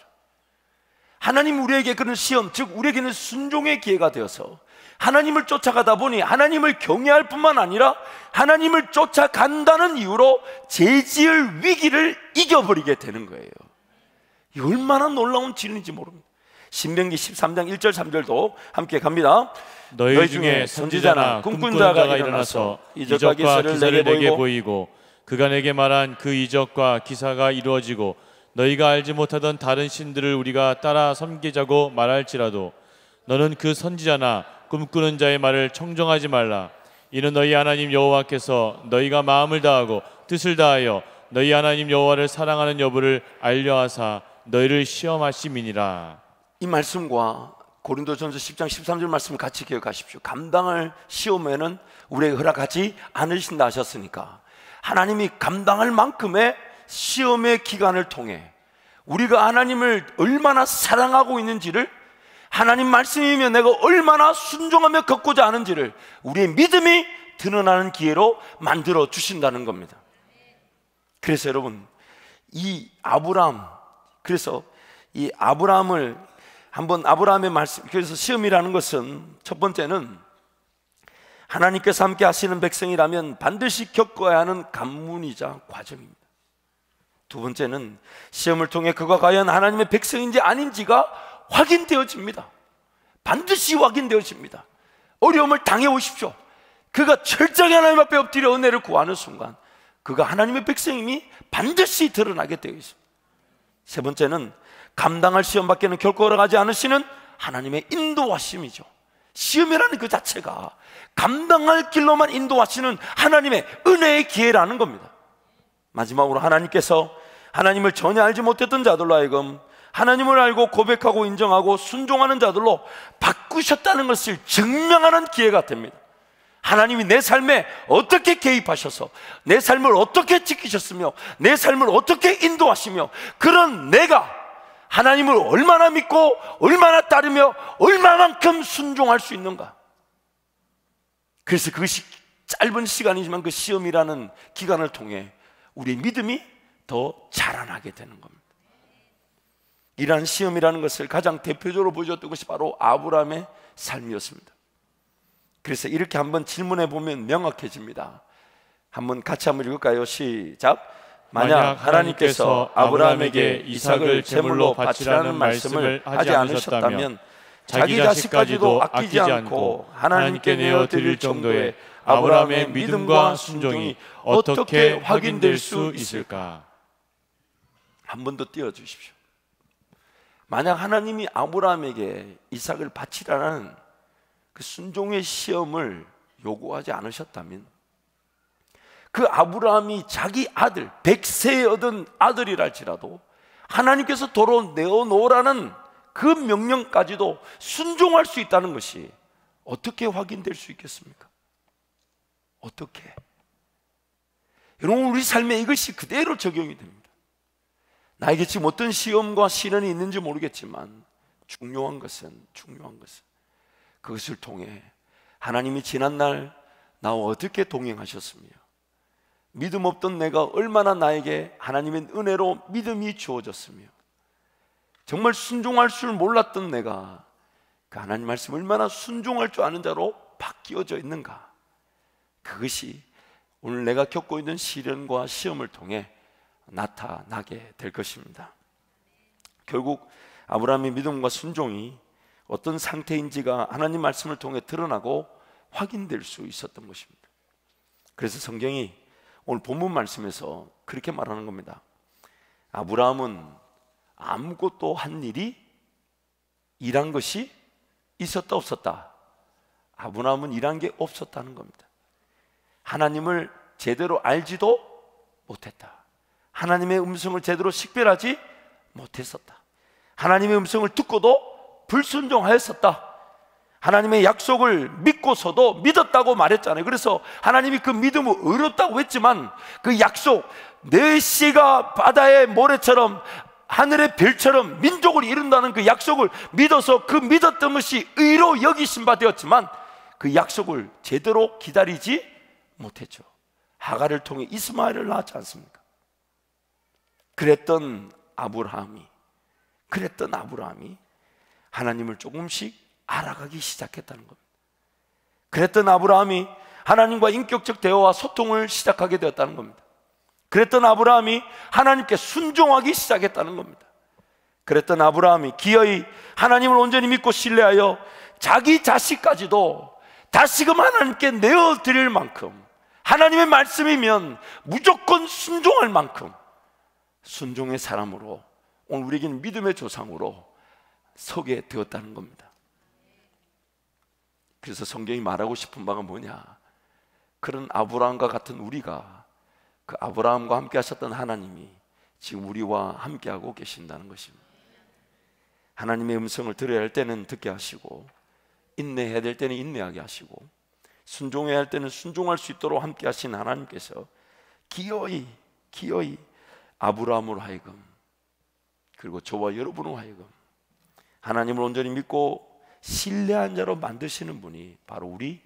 하나님 우리에게 그런 시험, 즉 우리에게는 순종의 기회가 되어서 하나님을 쫓아가다 보니 하나님을 경외할 뿐만 아니라 하나님을 쫓아간다는 이유로 죄지을 위기를 이겨버리게 되는 거예요. 이 얼마나 놀라운 진리인지 모릅니다. 신명기 13장 1절 3절도 함께 갑니다. 너희 중에 선지자나 꿈꾼 자가 일어나서 이적과 기사를 내게 보이고 그가 내게 말한 그 이적과 기사가 이루어지고 너희가 알지 못하던 다른 신들을 우리가 따라 섬기자고 말할지라도 너는 그 선지자나 꿈꾸는 자의 말을 청정하지 말라. 이는 너희 하나님 여호와께서 너희가 마음을 다하고 뜻을 다하여 너희 하나님 여호와를 사랑하는 여부를 알려하사 너희를 시험하심이니라. 이 말씀과 고린도전서 10장 13절 말씀 같이 기억하십시오. 감당할 시험에는 우리에게 허락하지 않으신다 하셨으니까 하나님이 감당할 만큼의 시험의 기간을 통해 우리가 하나님을 얼마나 사랑하고 있는지를, 하나님 말씀이면 내가 얼마나 순종하며 걷고자 하는지를 우리의 믿음이 드러나는 기회로 만들어 주신다는 겁니다. 그래서 여러분 이 아브라함을 한번 아브라함의 말씀, 그래서 시험이라는 것은 첫 번째는 하나님께서 함께 하시는 백성이라면 반드시 겪어야 하는 관문이자 과정입니다. 두 번째는 시험을 통해 그가 과연 하나님의 백성인지 아닌지가 확인되어집니다. 반드시 확인되어집니다. 어려움을 당해 오십시오. 그가 철저히 하나님 앞에 엎드려 은혜를 구하는 순간 그가 하나님의 백성임이 반드시 드러나게 되어 있습니다. 세 번째는 감당할 시험 밖에는 결코 걸어가지 않으시는 하나님의 인도하심이죠. 시험이라는 그 자체가 감당할 길로만 인도하시는 하나님의 은혜의 기회라는 겁니다. 마지막으로 하나님께서 하나님을 전혀 알지 못했던 자들로 하여금 하나님을 알고 고백하고 인정하고 순종하는 자들로 바꾸셨다는 것을 증명하는 기회가 됩니다. 하나님이 내 삶에 어떻게 개입하셔서 내 삶을 어떻게 지키셨으며 내 삶을 어떻게 인도하시며 그런 내가 하나님을 얼마나 믿고 얼마나 따르며 얼마만큼 순종할 수 있는가. 그래서 그것이 짧은 시간이지만 그 시험이라는 기간을 통해 우리의 믿음이 더 자라나게 되는 겁니다. 이러한 시험이라는 것을 가장 대표적으로 보여줬던 것이 바로 아브라함의 삶이었습니다. 그래서 이렇게 한번 질문해 보면 명확해집니다. 한번 같이 한번 읽을까요? 시작. 만약 하나님께서 아브라함에게 이삭을 제물로 바치라는 말씀을 하지 않으셨다면 자기 자식까지도 아끼지 않고 하나님께 내어 드릴 정도의 아브라함의 믿음과 순종이 어떻게 확인될 수 있을까? 한 번 더 띄워주십시오. 만약 하나님이 아브라함에게 이삭을 바치라는 그 순종의 시험을 요구하지 않으셨다면 그 아브라함이 자기 아들 100세에 얻은 아들이랄지라도 하나님께서 도로 내어놓으라는 그 명령까지도 순종할 수 있다는 것이 어떻게 확인될 수 있겠습니까? 어떻게? 여러분, 우리 삶에 이것이 그대로 적용이 됩니다. 나에게 지금 어떤 시험과 시련이 있는지 모르겠지만 중요한 것은 그것을 통해 하나님이 지난날 나와 어떻게 동행하셨으며 믿음 없던 내가 얼마나 나에게 하나님의 은혜로 믿음이 주어졌으며 정말 순종할 줄 몰랐던 내가 그 하나님 말씀 얼마나 순종할 줄 아는 자로 바뀌어져 있는가. 그것이 오늘 내가 겪고 있는 시련과 시험을 통해 나타나게 될 것입니다. 결국 아브라함의 믿음과 순종이 어떤 상태인지가 하나님 말씀을 통해 드러나고 확인될 수 있었던 것입니다. 그래서 성경이 오늘 본문 말씀에서 그렇게 말하는 겁니다. 아브라함은 아무것도 한 일이 일한 것이 있었다 없었다? 아브라함은 일한 게 없었다는 겁니다. 하나님을 제대로 알지도 못했다. 하나님의 음성을 제대로 식별하지 못했었다. 하나님의 음성을 듣고도 불순종하였었다. 하나님의 약속을 믿고서도 믿었다고 말했잖아요. 그래서 하나님이 그 믿음을 의롭다고 했지만 그 약속, 내 씨가 바다의 모래처럼 하늘의 별처럼 민족을 이룬다는 그 약속을 믿어서 그 믿었던 것이 의로 여기신 바 되었지만 그 약속을 제대로 기다리지 못했죠. 하갈을 통해 이스마엘을 낳았지 않습니까? 그랬던 아브라함이 하나님을 조금씩 알아가기 시작했다는 겁니다. 그랬던 아브라함이 하나님과 인격적 대화와 소통을 시작하게 되었다는 겁니다. 그랬던 아브라함이 하나님께 순종하기 시작했다는 겁니다. 그랬던 아브라함이 기어이 하나님을 온전히 믿고 신뢰하여 자기 자식까지도 다시금 하나님께 내어드릴 만큼, 하나님의 말씀이면 무조건 순종할 만큼 순종의 사람으로, 오늘 우리에게는 믿음의 조상으로 서게 되었다는 겁니다. 그래서 성경이 말하고 싶은 바가 뭐냐, 그런 아브라함과 같은 우리가 그 아브라함과 함께 하셨던 하나님이 지금 우리와 함께하고 계신다는 것입니다. 하나님의 음성을 들어야 할 때는 듣게 하시고, 인내해야 될 때는 인내하게 하시고, 순종해야 할 때는 순종할 수 있도록 함께 하신 하나님께서 기어이 아브라함으로 하여금, 그리고 저와 여러분으로 하여금 하나님을 온전히 믿고 신뢰한 자로 만드시는 분이 바로 우리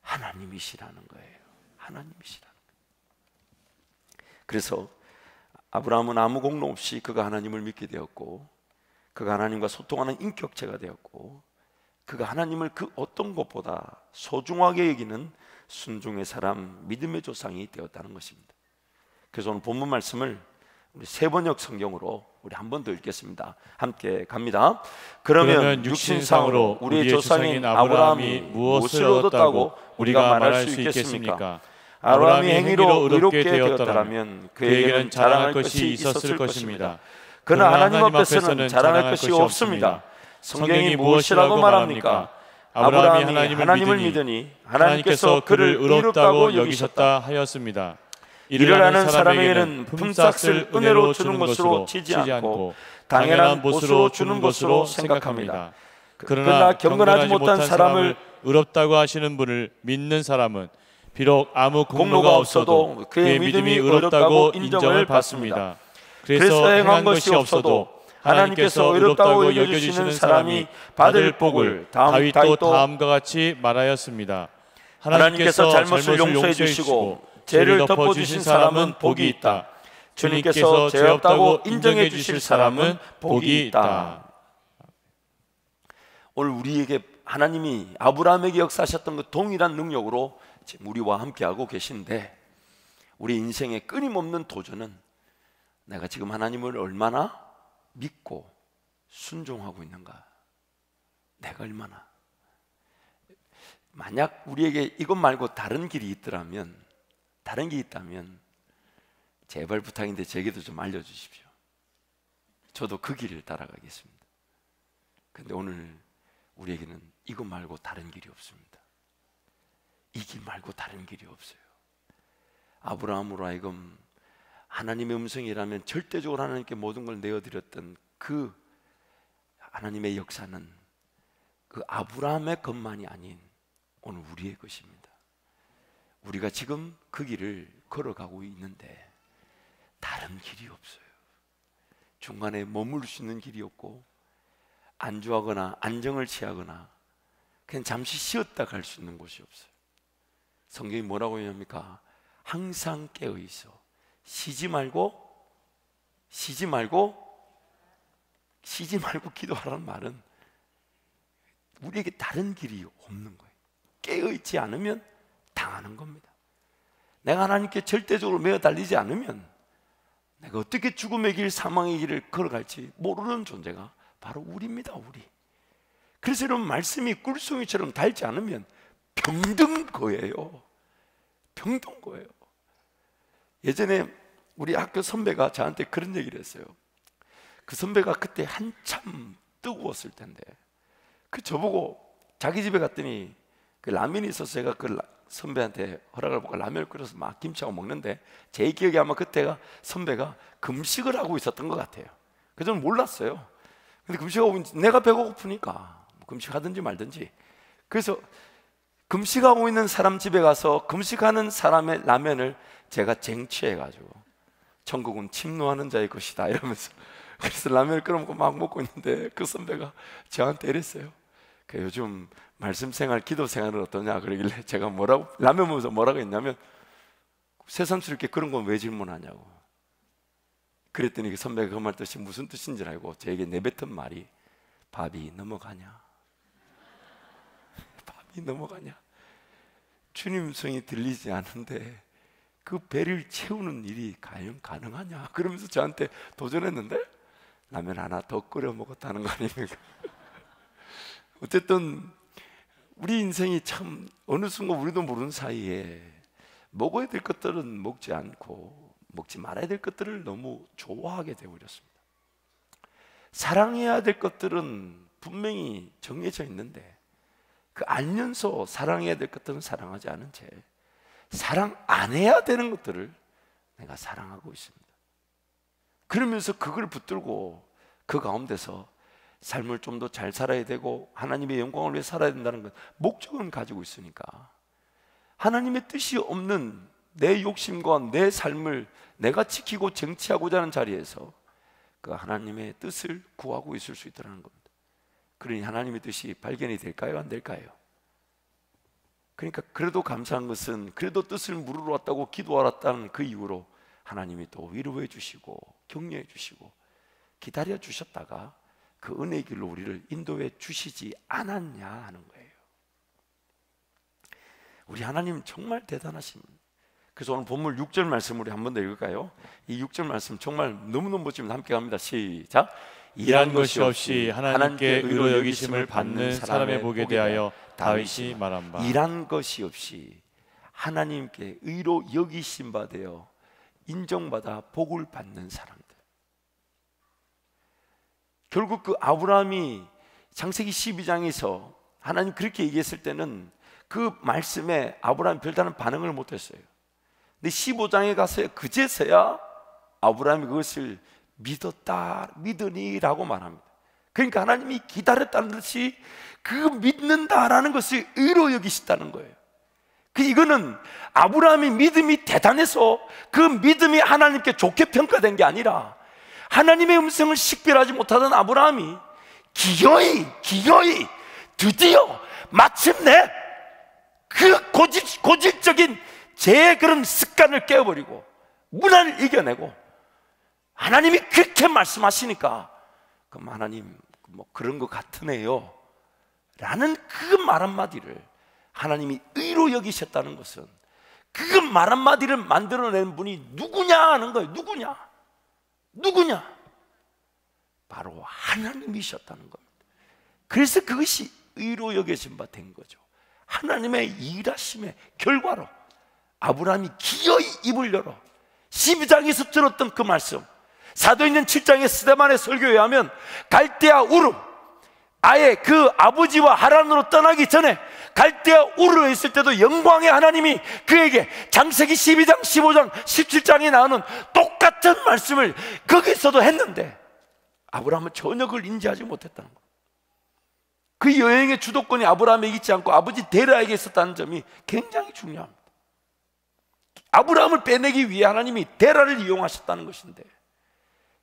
하나님이시라는 거예요. 하나님이시라는 거예요. 그래서 아브라함은 아무 공로 없이 그가 하나님을 믿게 되었고, 그가 하나님과 소통하는 인격체가 되었고, 그가 하나님을 그 어떤 것보다 소중하게 여기는 순종의 사람, 믿음의 조상이 되었다는 것입니다. 그래서 오늘 본문 말씀을 우리 세번역 성경으로 우리 한 번 더 읽겠습니다. 함께 갑니다. 그러면 육신상으로 우리의 조상인 아브라함이 무엇을 얻었다고 우리가 말할 수 있겠습니까? 아브라함이 행위로 의롭게 되었더라면 그에게는 자랑할 것이 있었을 것입니다. 그러나 하나님 앞에서는 자랑할 것이 없습니다. 성경이 무엇이라고 말합니까? 아브라함이 하나님을 믿으니 하나님께서 그를 의롭다고 여기셨다 하였습니다. 이를 아는 사람에게는 품삯을 은혜로 주는 것으로 치지 않고 당연한 보수로 주는 것으로 생각합니다. 그러나 경건하지 못한 사람을 의롭다고 하시는 분을 믿는 사람은 비록 아무 공로가 없어도 그의 믿음이 의롭다고 인정을 받습니다. 그래서 행한 것이 없어도 하나님께서 의롭다고 여겨주시는 사람이 받을 복을 다윗도 다음과 같이 말하였습니다. 하나님께서 잘못을 용서해 주시고 죄를 덮어주신 사람은 복이 있다. 주님께서 죄 없다고 인정해 주실 사람은 복이 있다. 오늘 우리에게 하나님이 아브라함에게 역사하셨던 그 동일한 능력으로 지금 우리와 함께하고 계신데, 우리 인생의 끊임없는 도전은 내가 지금 하나님을 얼마나 믿고 순종하고 있는가. 내가 얼마나, 만약 우리에게 이것 말고 다른 길이 있다면 제발 부탁인데 제게도 좀 알려주십시오. 저도 그 길을 따라가겠습니다. 근데 오늘 우리에게는 이것 말고 다른 길이 없습니다. 이 길 말고 다른 길이 없어요. 아브라함으로 하여금 하나님의 음성이라면 절대적으로 하나님께 모든 걸 내어드렸던 그 하나님의 역사는 그 아브라함의 것만이 아닌 오늘 우리의 것입니다. 우리가 지금 그 길을 걸어가고 있는데 다른 길이 없어요. 중간에 머물 수 있는 길이 없고, 안주하거나 안정을 취하거나 그냥 잠시 쉬었다 갈 수 있는 곳이 없어요. 성경이 뭐라고 얘기합니까? 항상 깨어 있어. 쉬지 말고 기도하라는 말은 우리에게 다른 길이 없는 거예요. 깨어 있지 않으면 당하는 겁니다. 내가 하나님께 절대적으로 매어 달리지 않으면 내가 어떻게 죽음의 길, 사망의 길을 걸어갈지 모르는 존재가 바로 우리입니다. 우리. 그래서 여러분, 말씀이 꿀송이처럼 닳지 않으면 병든 거예요. 병든 거예요. 예전에 우리 학교 선배가 저한테 그런 얘기를 했어요. 그 선배가 그때 한참 뜨거웠을 텐데, 그 저보고 자기 집에 갔더니 그 라면이 있어서 제가 그 선배한테 허락을 받고 라면을 끓여서 막 김치하고 먹는데, 제 기억에 아마 그때가 선배가 금식을 하고 있었던 것 같아요. 그래서 저는 몰랐어요. 근데 금식하고 내가 배가 고프니까 금식하든지 말든지, 그래서 금식하고 있는 사람 집에 가서 금식하는 사람의 라면을 제가 쟁취해가지고 천국은 침노하는 자의 것이다 이러면서, 그래서 라면을 끓여먹고 막 먹고 있는데 그 선배가 저한테 이랬어요. 그 요즘 말씀 생활, 기도 생활은 어떠냐 그러길래 제가 라면 먹으면서 뭐라고 했냐면, 새삼스럽게 그런 건 왜 질문하냐고. 그랬더니 그 선배가 그 말 뜻이 무슨 뜻인 줄 알고 저에게 내뱉은 말이, 밥이 넘어가냐? 밥이 넘어가냐? 주님 성이 들리지 않는데 그 배를 채우는 일이 과연 가능하냐? 그러면서 저한테 도전했는데 라면 하나 더 끓여 먹었다는 거 아닙니까? 어쨌든 우리 인생이 참 어느 순간 우리도 모르는 사이에 먹어야 될 것들은 먹지 않고 먹지 말아야 될 것들을 너무 좋아하게 되어버렸습니다. 사랑해야 될 것들은 분명히 정해져 있는데 그 알면서 사랑해야 될 것들은 사랑하지 않은 채 사랑 안 해야 되는 것들을 내가 사랑하고 있습니다. 그러면서 그걸 붙들고 그 가운데서 삶을 좀 더 잘 살아야 되고 하나님의 영광을 위해 살아야 된다는 것, 목적은 가지고 있으니까 하나님의 뜻이 없는 내 욕심과 내 삶을 내가 지키고 쟁취하고자 하는 자리에서 그 하나님의 뜻을 구하고 있을 수 있다는 겁니다. 그러니 하나님의 뜻이 발견이 될까요? 안 될까요? 그러니까 그래도 감사한 것은 그래도 뜻을 물으러 왔다고 기도하러 왔다는 그 이유로 하나님이 또 위로해 주시고 격려해 주시고 기다려 주셨다가 그 은혜의 길로 우리를 인도해 주시지 않았냐 하는 거예요. 우리 하나님 정말 대단하십니다. 그래서 오늘 본문 6절 말씀 우리 한번 더 읽을까요? 이 6절 말씀 정말 너무너무 멋집니다. 함께 갑니다. 시작. 일한 것이 없이 하나님께 의로 여기심을 받는 사람의 복에 대하여 다윗이 말한 바. 일한 것이 없이 하나님께 의로 여기심 받아 인정받아 복을 받는 사람들. 결국 그 아브라함이 창세기 12장에서 하나님 그렇게 얘기했을 때는 그 말씀에 아브라함이 별다른 반응을 못했어요. 근데 15장에 가서 그제서야 아브라함이 그것을 믿었다, 믿으니라고 말합니다. 그러니까 하나님이 기다렸다는 듯이 그 믿는다라는 것을 의로 여기시다는 거예요. 이거는 아브라함이 믿음이 대단해서 그 믿음이 하나님께 좋게 평가된 게 아니라 하나님의 음성을 식별하지 못하던 아브라함이 기어이 드디어 마침내 그 고질적인 제 그런 습관을 깨어버리고 문화를 이겨내고 하나님이 그렇게 말씀하시니까 그럼 하나님 뭐 그런 것 같으네요 라는 그 말 한마디를 하나님이 의로 여기셨다는 것은 그 말 한마디를 만들어낸 분이 누구냐 하는 거예요. 누구냐? 바로 하나님이셨다는 겁니다. 그래서 그것이 의로 여겨진 바 된 거죠. 하나님의 일하심의 결과로 아브라함이 기어이 입을 열어 12장에서 들었던 그 말씀, 사도행전 7장의 스데반의 설교에 의하면 갈대아 우르, 아예 그 아버지와 하란으로 떠나기 전에 갈대아 우르에 있을 때도 영광의 하나님이 그에게 창세기 12장, 15장, 17장에 나오는 똑같은 말씀을 거기서도 했는데 아브라함은 전혀 그걸 인지하지 못했다는 거예요. 그 여행의 주도권이 아브라함에게 있지 않고 아버지 데라에게 있었다는 점이 굉장히 중요합니다. 아브라함을 빼내기 위해 하나님이 데라를 이용하셨다는 것인데,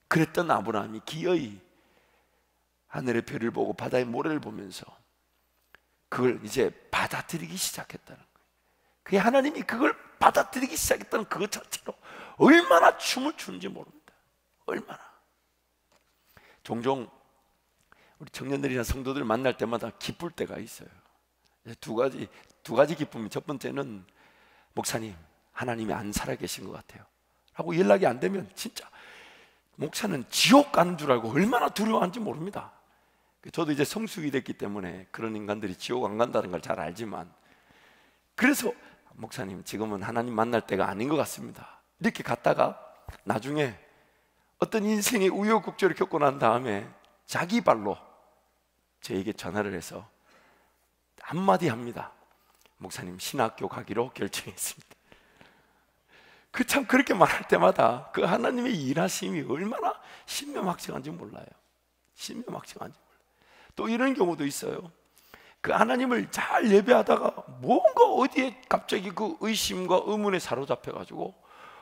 그랬던 아브라함이 기어이 하늘의 별을 보고 바다의 모래를 보면서 그걸 이제 받아들이기 시작했다는 거예요. 그 하나님이 그걸 받아들이기 시작했다는 그것 자체로 얼마나 춤을 추는지 모릅니다. 얼마나. 종종 우리 청년들이나 성도들 만날 때마다 기쁠 때가 있어요. 두 가지 기쁨이, 첫 번째는 목사님 하나님이 안 살아계신 것 같아요 라고 연락이 안 되면 진짜 목사는 지옥 가는 줄 알고 얼마나 두려워하는지 모릅니다. 저도 이제 성숙이 됐기 때문에 그런 인간들이 지옥 안 간다는 걸 잘 알지만, 그래서 목사님 지금은 하나님 만날 때가 아닌 것 같습니다 이렇게 갔다가 나중에 어떤 인생의 우여곡절을 겪고 난 다음에 자기 발로 저에게 전화를 해서 한마디 합니다. 목사님 신학교 가기로 결정했습니다. 참 그렇게 말할 때마다 그 하나님의 일하심이 얼마나 신묘막측한지 몰라요. 신묘막측한지 몰라요. 또 이런 경우도 있어요. 그 하나님을 잘 예배하다가 뭔가 어디에 갑자기 그 의심과 의문에 사로잡혀가지고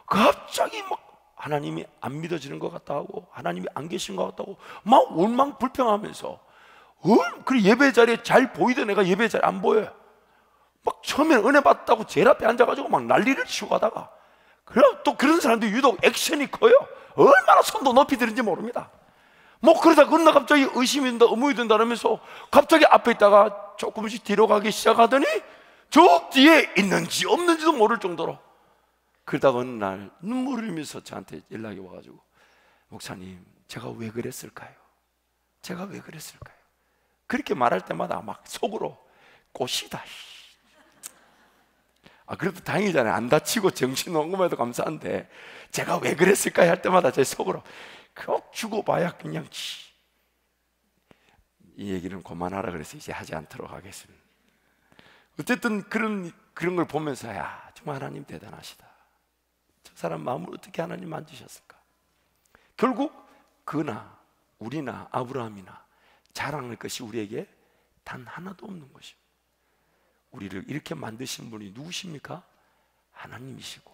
갑자기 막 하나님이 안 믿어지는 것 같다 하고 하나님이 안 계신 것 같다고 막 원망 불평하면서 그 예배 자리에 잘 보이던 애가 예배 자리에 안 보여요. 막 처음에는 은혜 받았다고 제일 앞에 앉아가지고 막 난리를 치고 가다가 또 그런 사람들이 유독 액션이 커요. 얼마나 손도 높이 드는지 모릅니다. 뭐 그러다 그러나 갑자기 의심이 든다, 의문이 든다 그러면서 갑자기 앞에 있다가 조금씩 뒤로 가기 시작하더니 저 뒤에 있는지 없는지도 모를 정도로, 그러다가 어느 날 눈물을 흘리면서 저한테 연락이 와가지고 목사님 제가 왜 그랬을까요? 제가 왜 그랬을까요? 그렇게 말할 때마다 막 속으로 꽃이다. 그래도 다행이잖아요. 안 다치고 정신 놓은 것만 해도 감사한데 제가 왜 그랬을까요? 할 때마다 제 속으로 꼭 죽어봐야 그냥 이 얘기는 그만하라 그래서 이제 하지 않도록 하겠습니다. 어쨌든 그런 걸 보면서 야 정말 하나님 대단하시다. 저 사람 마음을 어떻게 하나님 만지셨을까? 결국 그나 우리나 아브라함이나 자랑할 것이 우리에게 단 하나도 없는 것입니다. 우리를 이렇게 만드신 분이 누구십니까? 하나님이시고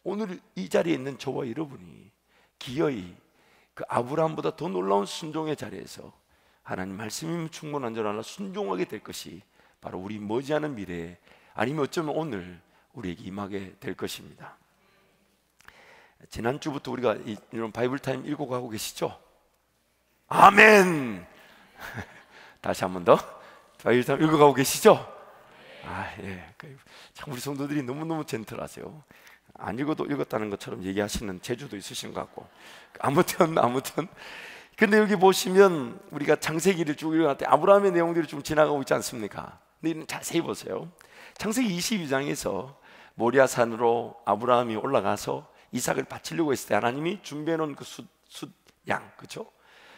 오늘 이 자리에 있는 저와 여러분이 기어이 그 아브라함보다 더 놀라운 순종의 자리에서 하나님 말씀이면 충분한 줄 알아 순종하게 될 것이 바로 우리 머지않은 미래에, 아니면 어쩌면 오늘 우리에게 임하게 될 것입니다. 지난주부터 우리가 이런 바이블 타임 읽어가고 계시죠? 아멘. 다시 한 번 더 바이블 타임 읽어가고 계시죠? 예. 참 우리 성도들이 너무너무 젠틀하세요. 안 읽어도 읽었다는 것처럼 얘기하시는 재주도 있으신 것 같고, 아무튼 근데 여기 보시면 우리가 창세기를 쭉 읽을 때 아브라함의 내용들이 좀 지나가고 있지 않습니까? 근데 자세히 보세요. 창세기 22장에서 모리아산으로 아브라함이 올라가서 이삭을 바치려고 했을 때 하나님이 준비해 놓은 그 숫양, 그렇죠?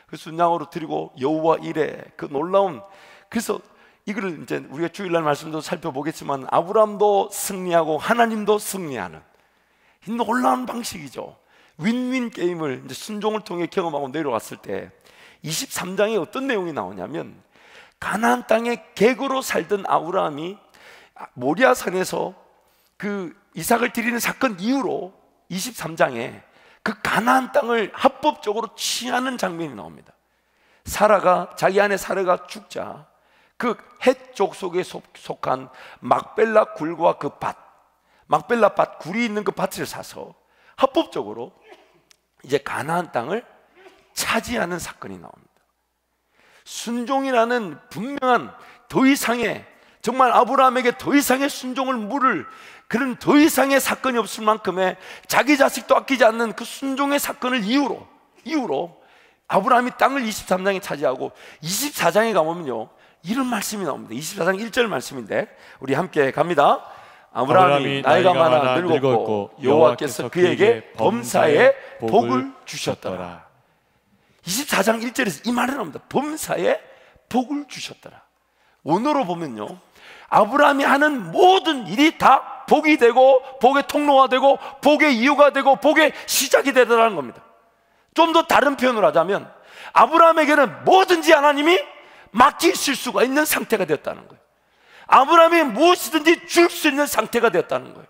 그 숫양으로 드리고 여호와 이레, 그 놀라운, 그래서 이거를 이제 우리가 주일날 말씀도 살펴보겠지만 아브라함도 승리하고 하나님도 승리하는 이 놀라운 방식이죠. 윈윈 게임을 이제 순종을 통해 경험하고 내려왔을 때 23장에 어떤 내용이 나오냐면, 가나안 땅에 객으로 살던 아브라함이 모리아산에서 그 이삭을 드리는 사건 이후로 23장에 그 가나안 땅을 합법적으로 취하는 장면이 나옵니다. 사라가, 자기 아내 사라가 죽자 그 헷 족속에 속한 막벨라 굴과 그 밭, 막벨라 밭 굴이 있는 그 밭을 사서 합법적으로 이제 가나안 땅을 차지하는 사건이 나옵니다. 순종이라는 분명한 더 이상의, 정말 아브라함에게 더 이상의 순종을 물을 그런 더 이상의 사건이 없을 만큼의 자기 자식도 아끼지 않는 그 순종의 사건을 이후로 아브라함이 땅을 23장에 차지하고 24장에 가보면요, 이런 말씀이 나옵니다. 24장 1절 말씀인데 우리 함께 갑니다. 아브라함이 나이가 많아 늙었고 여호와께서 그에게 범사에 복을 주셨더라. 24장 1절에서 이 말이 나옵니다. 범사에 복을 주셨더라. 원어로 보면요, 아브라함이 하는 모든 일이 다 복이 되고 복의 통로가 되고 복의 이유가 되고 복의 시작이 되더라는 겁니다. 좀 더 다른 표현을 하자면 아브라함에게는 뭐든지 하나님이 맡기실 수가 있는 상태가 되었다는 거예요. 아브라함이 무엇이든지 줄 수 있는 상태가 되었다는 거예요.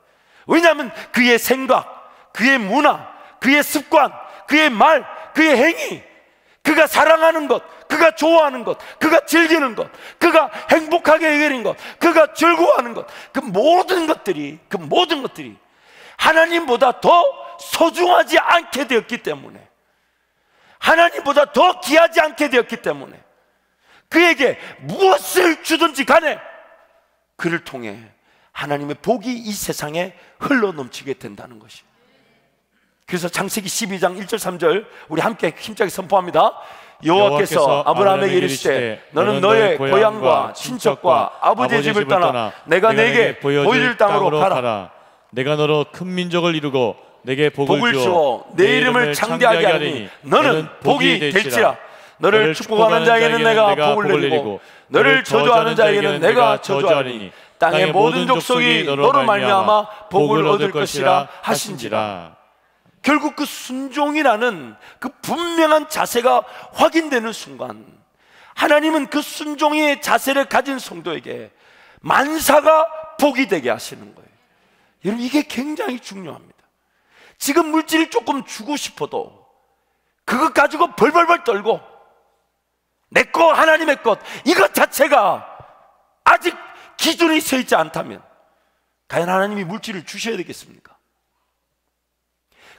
왜냐하면 그의 생각, 그의 문화, 그의 습관, 그의 말, 그의 행위, 그가 사랑하는 것, 그가 좋아하는 것, 그가 즐기는 것, 그가 행복하게 여기는 것, 그가 즐거워하는 것, 그 모든 것들이 하나님보다 더 소중하지 않게 되었기 때문에, 하나님보다 더 귀하지 않게 되었기 때문에 그에게 무엇을 주든지 간에 그를 통해 하나님의 복이 이 세상에 흘러넘치게 된다는 것이에요. 그래서 창세기 12장 1절 3절 우리 함께 힘차게 선포합니다. 여호와께서 아브라함에게 이르시되 너는 너의 고향과 친척과 아버지의 집을 떠나 내가 내게 보여줄 땅으로 가라. 내가 너로 큰 민족을 이루고 내게 복을 주어 내 이름을 창대하게 하리니 너는 복이 될지라. 너를 축복하는 자에게는 내가 복을 내리고 너를 저주하는 자에게는 내가 저주하리니 땅의 모든 족속이 너로 말미암아 복을 얻을 것이라 하신지라. 결국 그 순종이라는 그 분명한 자세가 확인되는 순간 하나님은 그 순종의 자세를 가진 성도에게 만사가 복이 되게 하시는 거예요. 여러분, 이게 굉장히 중요합니다. 지금 물질을 조금 주고 싶어도 그것 가지고 벌벌벌 떨고 내 것, 하나님의 것, 이것 자체가 아직 기준이 서 있지 않다면 과연 하나님이 물질을 주셔야 되겠습니까?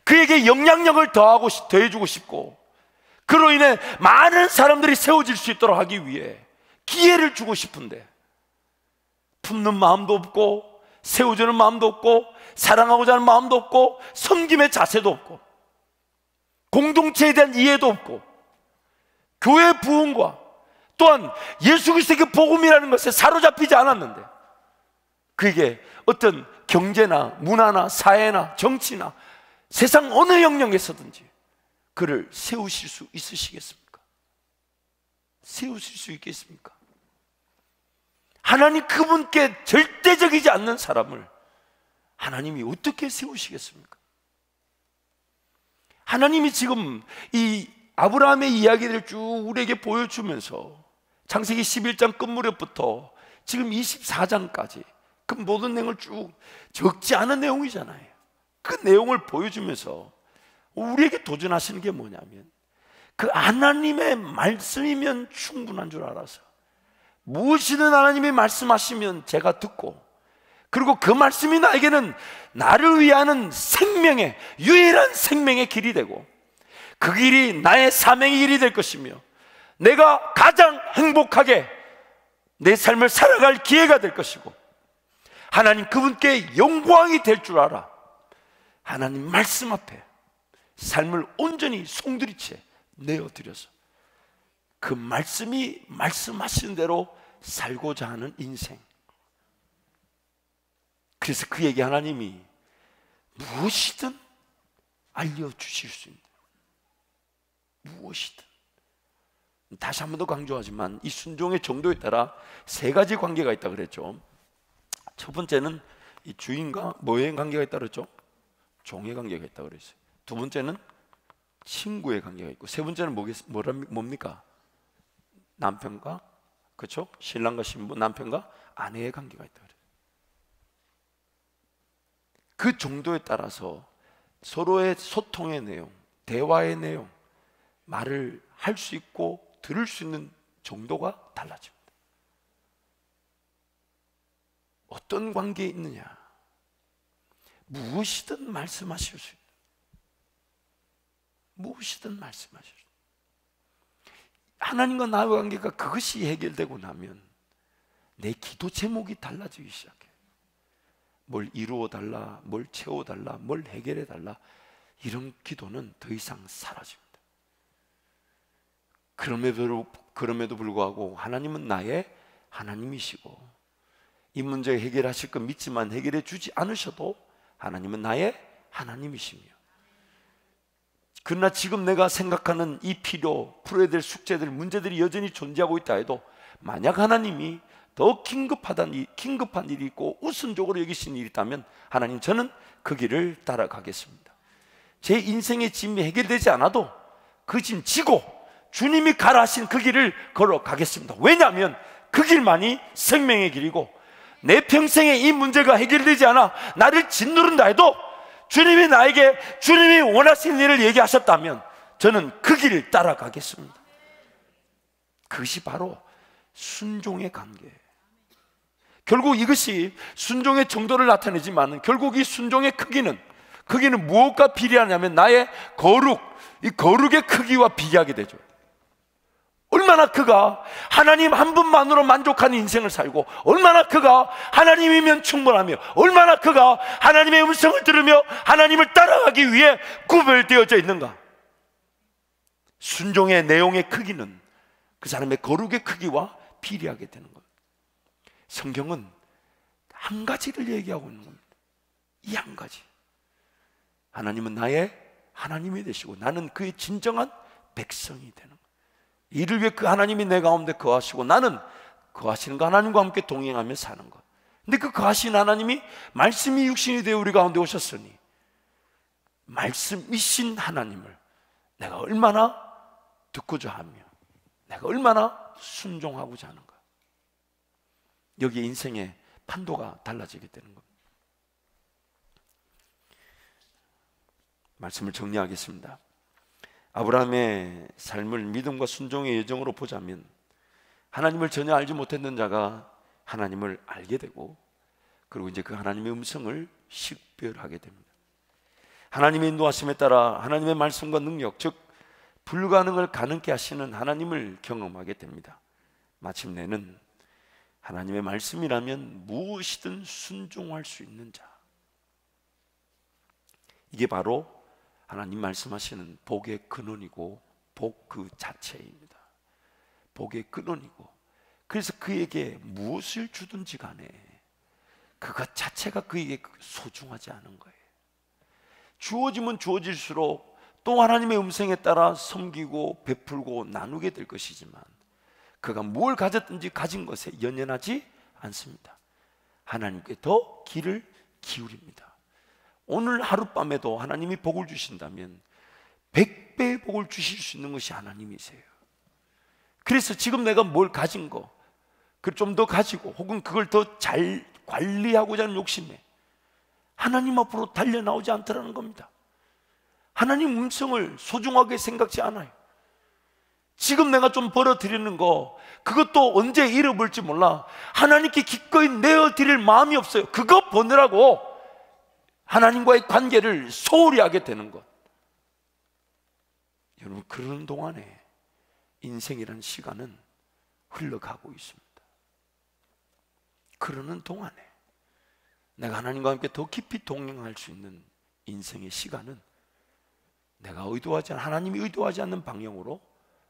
그에게 영향력을 더해주고 싶고 그로 인해 많은 사람들이 세워질 수 있도록 하기 위해 기회를 주고 싶은데 품는 마음도 없고 세워주는 마음도 없고 사랑하고자 하는 마음도 없고 섬김의 자세도 없고 공동체에 대한 이해도 없고 교회 부흥과 또한 예수 그리스도의 그 복음이라는 것에 사로잡히지 않았는데 그에게 어떤 경제나 문화나 사회나 정치나 세상 어느 영역에서든지 그를 세우실 수 있으시겠습니까? 세우실 수 있겠습니까? 하나님 그분께 절대적이지 않는 사람을 하나님이 어떻게 세우시겠습니까? 하나님이 지금 이 아브라함의 이야기를 쭉 우리에게 보여주면서 창세기 11장 끝무렵부터 지금 24장까지 그 모든 내용을 쭉 적지 않은 내용이잖아요. 그 내용을 보여주면서 우리에게 도전하시는 게 뭐냐면 그 하나님의 말씀이면 충분한 줄 알아서 무엇이든 하나님이 말씀하시면 제가 듣고 그리고 그 말씀이 나에게는 나를 위하는 생명의 유일한 생명의 길이 되고 그 길이 나의 사명의 길이 될 것이며 내가 가장 행복하게 내 삶을 살아갈 기회가 될 것이고 하나님 그분께 영광이 될 줄 알아. 하나님 말씀 앞에 삶을 온전히 송두리째 내어드려서 그 말씀이 말씀하신 대로 살고자 하는 인생. 그래서 그에게 하나님이 무엇이든 알려주실 수 있는, 무엇이든. 다시 한 번 더 강조하지만 이 순종의 정도에 따라 세 가지 관계가 있다 그랬죠. 첫 번째는 이 주인과 뭐의 관계가 있다 그랬죠? 종의 관계가 있다 그랬어요. 두 번째는 친구의 관계가 있고, 세 번째는 뭡니까? 남편과, 그렇죠? 신랑과 신부, 남편과 아내의 관계가 있다 그래요. 그 정도에 따라서 서로의 소통의 내용, 대화의 내용, 말을 할 수 있고 들을 수 있는 정도가 달라집니다. 어떤 관계에 있느냐? 무엇이든 말씀하실 수 있다. 무엇이든 말씀하실 수 있다. 하나님과 나의 관계가 그것이 해결되고 나면 내 기도 제목이 달라지기 시작해. 뭘 이루어 달라, 뭘 채워 달라, 뭘 해결해 달라, 이런 기도는 더 이상 사라집니다. 그럼에도 불구하고 하나님은 나의 하나님이시고 이 문제 해결하실 거 믿지만 해결해 주지 않으셔도 하나님은 나의 하나님이시며, 그러나 지금 내가 생각하는 이 필요, 풀어야 될 숙제들, 문제들이 여전히 존재하고 있다 해도 만약 하나님이 더 긴급한 일이 있고 우선적으로 여기신 일이 있다면 하나님, 저는 그 길을 따라가겠습니다. 제 인생의 짐이 해결되지 않아도 그 짐 지고 주님이 가라 하신 그 길을 걸어가겠습니다. 왜냐하면 그 길만이 생명의 길이고, 내 평생에 이 문제가 해결되지 않아 나를 짓누른다 해도 주님이 나에게 주님이 원하시는 일을 얘기하셨다면 저는 그 길을 따라가겠습니다. 그것이 바로 순종의 관계예요. 결국 이것이 순종의 정도를 나타내지만 결국 이 순종의 크기는 무엇과 비례하냐면 나의 거룩, 이 거룩의 크기와 비교하게 되죠. 얼마나 그가 하나님 한 분만으로 만족하는 인생을 살고, 얼마나 그가 하나님이면 충분하며, 얼마나 그가 하나님의 음성을 들으며 하나님을 따라가기 위해 구별되어져 있는가. 순종의 내용의 크기는 그 사람의 거룩의 크기와 비례하게 되는 거예요. 성경은 한 가지를 얘기하고 있는 겁니다. 이 한 가지. 하나님은 나의 하나님이 되시고 나는 그의 진정한 백성이 되는 거예요. 이를 위해 그 하나님이 내 가운데 거하시고 나는 거하시는 그 하나님과 함께 동행하며 사는 것. 근데 그 거하신 하나님이 말씀이 육신이 되어 우리 가운데 오셨으니 말씀이신 하나님을 내가 얼마나 듣고자 하며 내가 얼마나 순종하고자 하는가. 여기에 인생의 판도가 달라지게 되는 겁니다. 말씀을 정리하겠습니다. 아브라함의 삶을 믿음과 순종의 여정으로 보자면 하나님을 전혀 알지 못했던 자가 하나님을 알게 되고, 그리고 이제 그 하나님의 음성을 식별하게 됩니다. 하나님의 인도하심에 따라 하나님의 말씀과 능력, 즉 불가능을 가능케 하시는 하나님을 경험하게 됩니다. 마침내는 하나님의 말씀이라면 무엇이든 순종할 수 있는 자, 이게 바로 하나님 말씀하시는 복의 근원이고 복 그 자체입니다. 복의 근원이고, 그래서 그에게 무엇을 주든지 간에 그것 자체가 그에게 소중하지 않은 거예요. 주어지면 주어질수록 또 하나님의 음성에 따라 섬기고 베풀고 나누게 될 것이지만 그가 뭘 가졌든지 가진 것에 연연하지 않습니다. 하나님께 더 귀를 기울입니다. 오늘 하룻밤에도 하나님이 복을 주신다면 100배의 복을 주실 수 있는 것이 하나님이세요. 그래서 지금 내가 뭘 가진 거, 그걸 좀 더 가지고 혹은 그걸 더 잘 관리하고자 하는 욕심에 하나님 앞으로 달려나오지 않더라는 겁니다. 하나님 음성을 소중하게 생각지 않아요. 지금 내가 좀 벌어드리는 거, 그것도 언제 잃어버릴지 몰라. 하나님께 기꺼이 내어드릴 마음이 없어요. 그거 보느라고 하나님과의 관계를 소홀히 하게 되는 것. 여러분, 그러는 동안에 인생이라는 시간은 흘러가고 있습니다. 그러는 동안에 내가 하나님과 함께 더 깊이 동행할 수 있는 인생의 시간은 내가 의도하지 않은, 하나님이 의도하지 않는 방향으로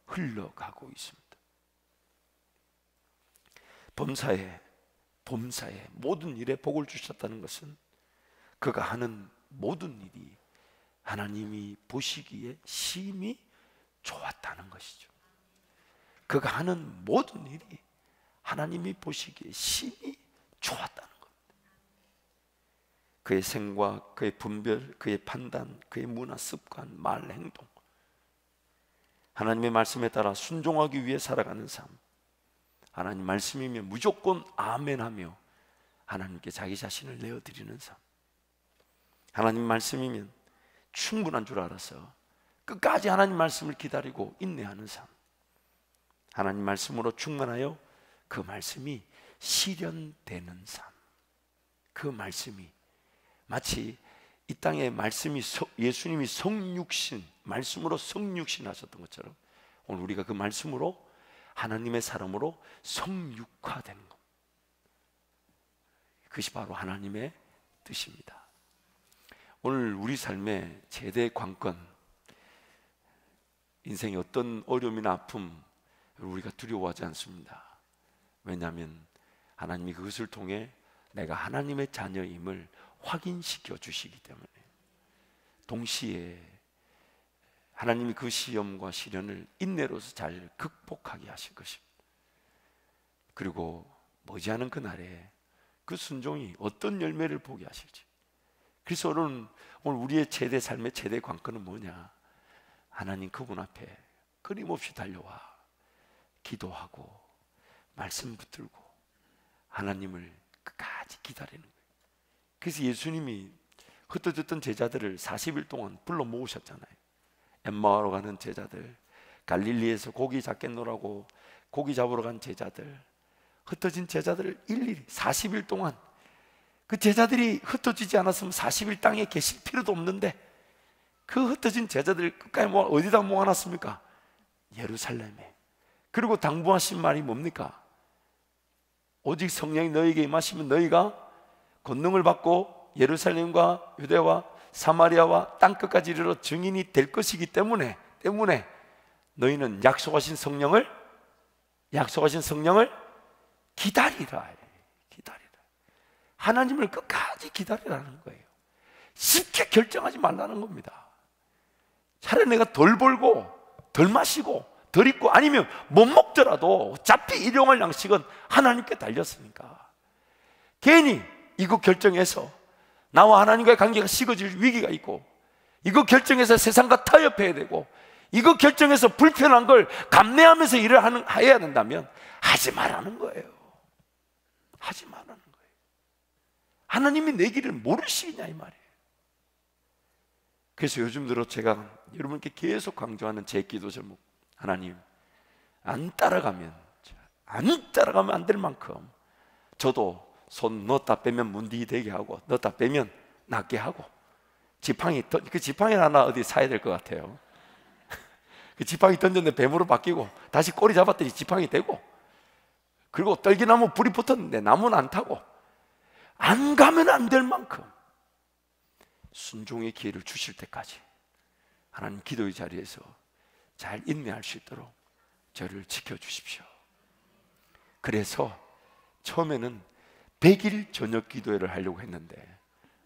흘러가고 있습니다. 범사에 모든 일에 복을 주셨다는 것은 그가 하는 모든 일이 하나님이 보시기에 심히 좋았다는 것이죠. 그가 하는 모든 일이 하나님이 보시기에 심히 좋았다는 겁니다. 그의 생각, 그의 분별, 그의 판단, 그의 문화, 습관, 말, 행동, 하나님의 말씀에 따라 순종하기 위해 살아가는 삶, 하나님 말씀이면 무조건 아멘하며 하나님께 자기 자신을 내어드리는 삶, 하나님 말씀이면 충분한 줄 알아서 끝까지 하나님 말씀을 기다리고 인내하는 삶, 하나님 말씀으로 충만하여 그 말씀이 실현되는 삶, 그 말씀이 마치 이 땅에 말씀이 예수님이 성육신, 말씀으로 성육신 하셨던 것처럼 오늘 우리가 그 말씀으로 하나님의 사람으로 성육화되는 것, 그것이 바로 하나님의 뜻입니다. 오늘 우리 삶의 최대 관건, 인생의 어떤 어려움이나 아픔 우리가 두려워하지 않습니다. 왜냐하면 하나님이 그것을 통해 내가 하나님의 자녀임을 확인시켜 주시기 때문에, 동시에 하나님이 그 시험과 시련을 인내로서 잘 극복하게 하실 것입니다. 그리고 머지않은 그날에 그 순종이 어떤 열매를 보게 하실지. 그래서 오늘 우리의 최대 삶의 최대 관건은 뭐냐? 하나님 그분 앞에 끊임없이 달려와 기도하고 말씀 붙들고 하나님을 끝까지 기다리는 거예요. 그래서 예수님이 흩어졌던 제자들을 40일 동안 불러 모으셨잖아요. 엠마오로 가는 제자들, 갈릴리에서 고기 잡겠노라고 고기 잡으러 간 제자들, 흩어진 제자들을 일일이 40일 동안, 그 제자들이 흩어지지 않았으면 40일 땅에 계실 필요도 없는데 그 흩어진 제자들을 끝까지 어디다 모아놨습니까? 예루살렘에. 그리고 당부하신 말이 뭡니까? 오직 성령이 너희에게 임하시면 너희가 권능을 받고 예루살렘과 유대와 사마리아와 땅끝까지 이르러 증인이 될 것이기 때문에 너희는 약속하신 성령을 기다리라. 하나님을 끝까지 기다리라는 거예요. 쉽게 결정하지 말라는 겁니다. 차라리 내가 덜 벌고 덜 마시고 덜 입고 아니면 못 먹더라도 어차피 일용할 양식은 하나님께 달렸으니까 괜히 이거 결정해서 나와 하나님과의 관계가 식어질 위기가 있고, 이거 결정해서 세상과 타협해야 되고, 이거 결정해서 불편한 걸 감내하면서 일을 해야 된다면 하지 말라는 거예요. 하지 말라는 거예요. 하나님이 내 길을 모르시냐 이 말이에요. 그래서 요즘 들어 제가 여러분께 계속 강조하는 제 기도 제목, 하나님 안 따라가면 안 될 만큼 저도 손 넣었다 빼면 문디 되게 하고 넣었다 빼면 낫게 하고, 그 지팡이 하나 어디 사야 될 것 같아요. 그 지팡이 던졌는데 뱀으로 바뀌고 다시 꼬리 잡았더니 지팡이 되고, 그리고 떨기나무 불이 붙었는데 나무는 안 타고, 안 가면 안 될 만큼 순종의 기회를 주실 때까지 하나님 기도의 자리에서 잘 인내할 수 있도록 저를 지켜주십시오. 그래서 처음에는 100일 저녁 기도회를 하려고 했는데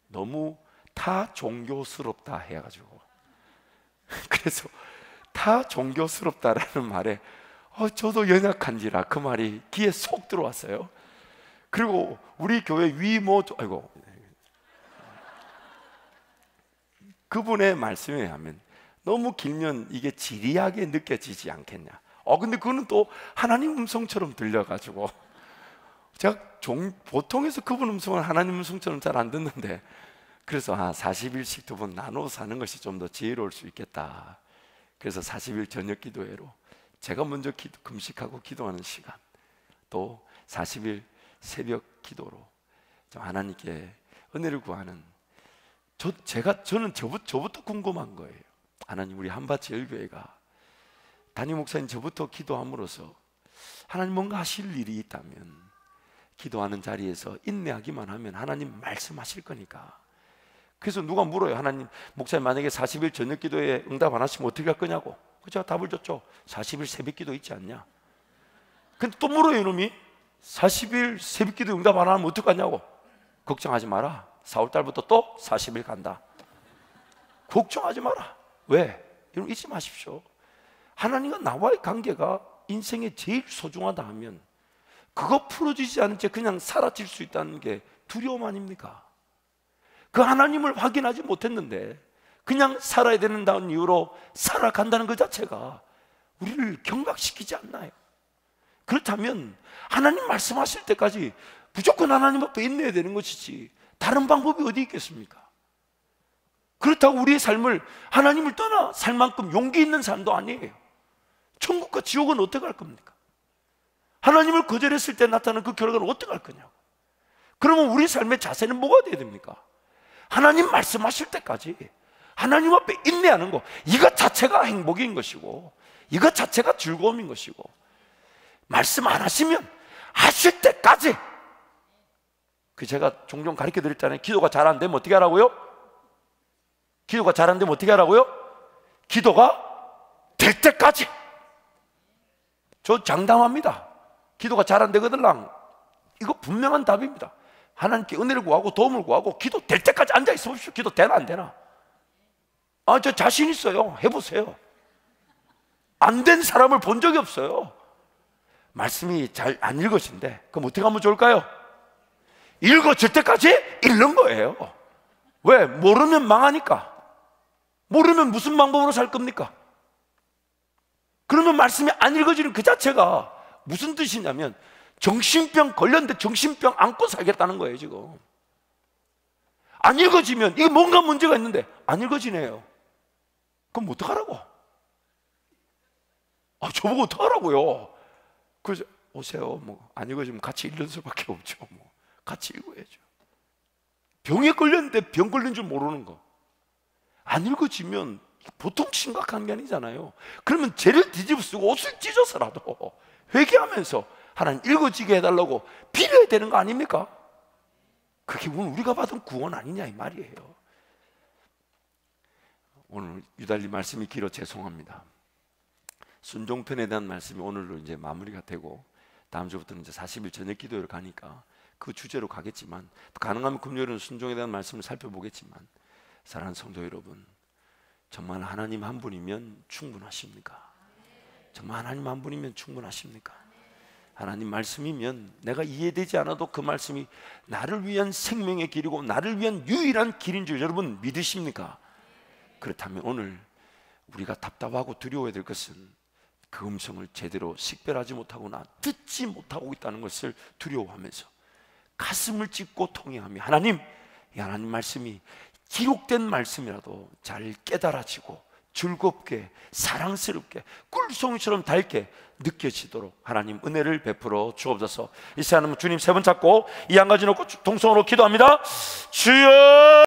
너무 타 종교스럽다 해가지고, 그래서 타 종교스럽다라는 말에 저도 연약한지라 그 말이 귀에 쏙 들어왔어요. 그리고 우리 교회 위모, 그분의 말씀에 하면 너무 길면 이게 지리하게 느껴지지 않겠냐. 근데 그거는 또 하나님 음성처럼 들려가지고 제가 보통에서 그분 음성은 하나님 음성처럼 잘 안 듣는데, 그래서 40일씩 두 번 나눠서 하는 것이 좀 더 지혜로울 수 있겠다. 그래서 40일 저녁 기도회로 제가 먼저 금식하고 기도하는 시간, 또 40일 새벽 기도로 좀 하나님께 은혜를 구하는, 저는 저부터 궁금한 거예요. 하나님, 우리 한밭 열교회가 담임 목사님 저부터 기도함으로써 하나님 뭔가 하실 일이 있다면 기도하는 자리에서 인내하기만 하면 하나님 말씀하실 거니까 그래서 누가 물어요. 하나님, 목사님 만약에 40일 저녁 기도에 응답 안 하시면 어떻게 할 거냐고. 제가 답을 줬죠. 40일 새벽 기도 있지 않냐. 근데 또 물어요, 이놈이. 40일 새벽 기도 응답 안 하면 어떡하냐고. 걱정하지 마라. 4월달부터 또 40일 간다. 걱정하지 마라. 왜? 여러분 잊지 마십시오. 하나님과 나와의 관계가 인생에 제일 소중하다 하면 그거 풀어지지 않은 채 그냥 사라질 수 있다는 게 두려움 아닙니까? 그 하나님을 확인하지 못했는데 그냥 살아야 된다는 이유로 살아간다는 것 자체가 우리를 경각시키지 않나요? 그렇다면 하나님 말씀하실 때까지 무조건 하나님 앞에 인내해야 되는 것이지 다른 방법이 어디 있겠습니까? 그렇다고 우리의 삶을 하나님을 떠나 살 만큼 용기 있는 삶도 아니에요. 천국과 지옥은 어떻게 할 겁니까? 하나님을 거절했을 때 나타나는 그 결과는 어떻게 할 거냐고. 그러면 우리 삶의 자세는 뭐가 돼야 됩니까? 하나님 말씀하실 때까지 하나님 앞에 인내하는 거, 이것 자체가 행복인 것이고 이것 자체가 즐거움인 것이고, 말씀 안 하시면 하실 때까지, 그 제가 종종 가르쳐 드렸잖아요. 기도가 잘 안 되면 어떻게 하라고요? 기도가 잘 안 되면 어떻게 하라고요? 기도가 될 때까지. 저 장담합니다. 기도가 잘 안 되거들랑 이거 분명한 답입니다. 하나님께 은혜를 구하고 도움을 구하고 기도 될 때까지 앉아 있어 보십시오. 기도 되나 안 되나? 저 자신 있어요. 해보세요. 안 된 사람을 본 적이 없어요. 말씀이 잘 안 읽어진대. 그럼 어떻게 하면 좋을까요? 읽어질 때까지 읽는 거예요. 왜? 모르면 망하니까. 모르면 무슨 방법으로 살 겁니까? 그러면 말씀이 안 읽어지는 그 자체가 무슨 뜻이냐면 정신병 걸렸는데 정신병 안고 살겠다는 거예요. 지금 안 읽어지면 이게 뭔가 문제가 있는데 안 읽어지네요. 그럼 어떡하라고? 저보고 어떡하라고요? 그래서 오세요. 뭐 안 읽어지면 같이 읽는 수밖에 없죠. 뭐 같이 읽어야죠. 병에 걸렸는데 병 걸린 줄 모르는 거 안 읽어지면 보통 심각한 게 아니잖아요. 그러면 죄를 뒤집어 쓰고 옷을 찢어서라도 회개하면서 하나님 읽어지게 해달라고 빌어야 되는 거 아닙니까? 그게 우리가 받은 구원 아니냐 이 말이에요. 오늘 유달리 말씀이 길어 죄송합니다. 순종편에 대한 말씀이 오늘로 이제 마무리가 되고 다음 주부터는 이제 40일 저녁 기도회를 가니까 그 주제로 가겠지만, 가능하면 금요일은 순종에 대한 말씀을 살펴보겠지만, 사랑하는 성도 여러분, 정말 하나님 한 분이면 충분하십니까? 정말 하나님 한 분이면 충분하십니까? 하나님 말씀이면 내가 이해되지 않아도 그 말씀이 나를 위한 생명의 길이고 나를 위한 유일한 길인 줄 여러분 믿으십니까? 그렇다면 오늘 우리가 답답하고 두려워야 될 것은 그 음성을 제대로 식별하지 못하거나 듣지 못하고 있다는 것을 두려워하면서 가슴을 찢고 통회하며 하나님, 이 하나님 말씀이 기록된 말씀이라도 잘 깨달아지고 즐겁게 사랑스럽게 꿀송이처럼 달게 느껴지도록 하나님 은혜를 베풀어 주옵소서. 이 시간은 주님 세 번 찾고 이 한 가지 놓고 동성으로 기도합니다. 주여.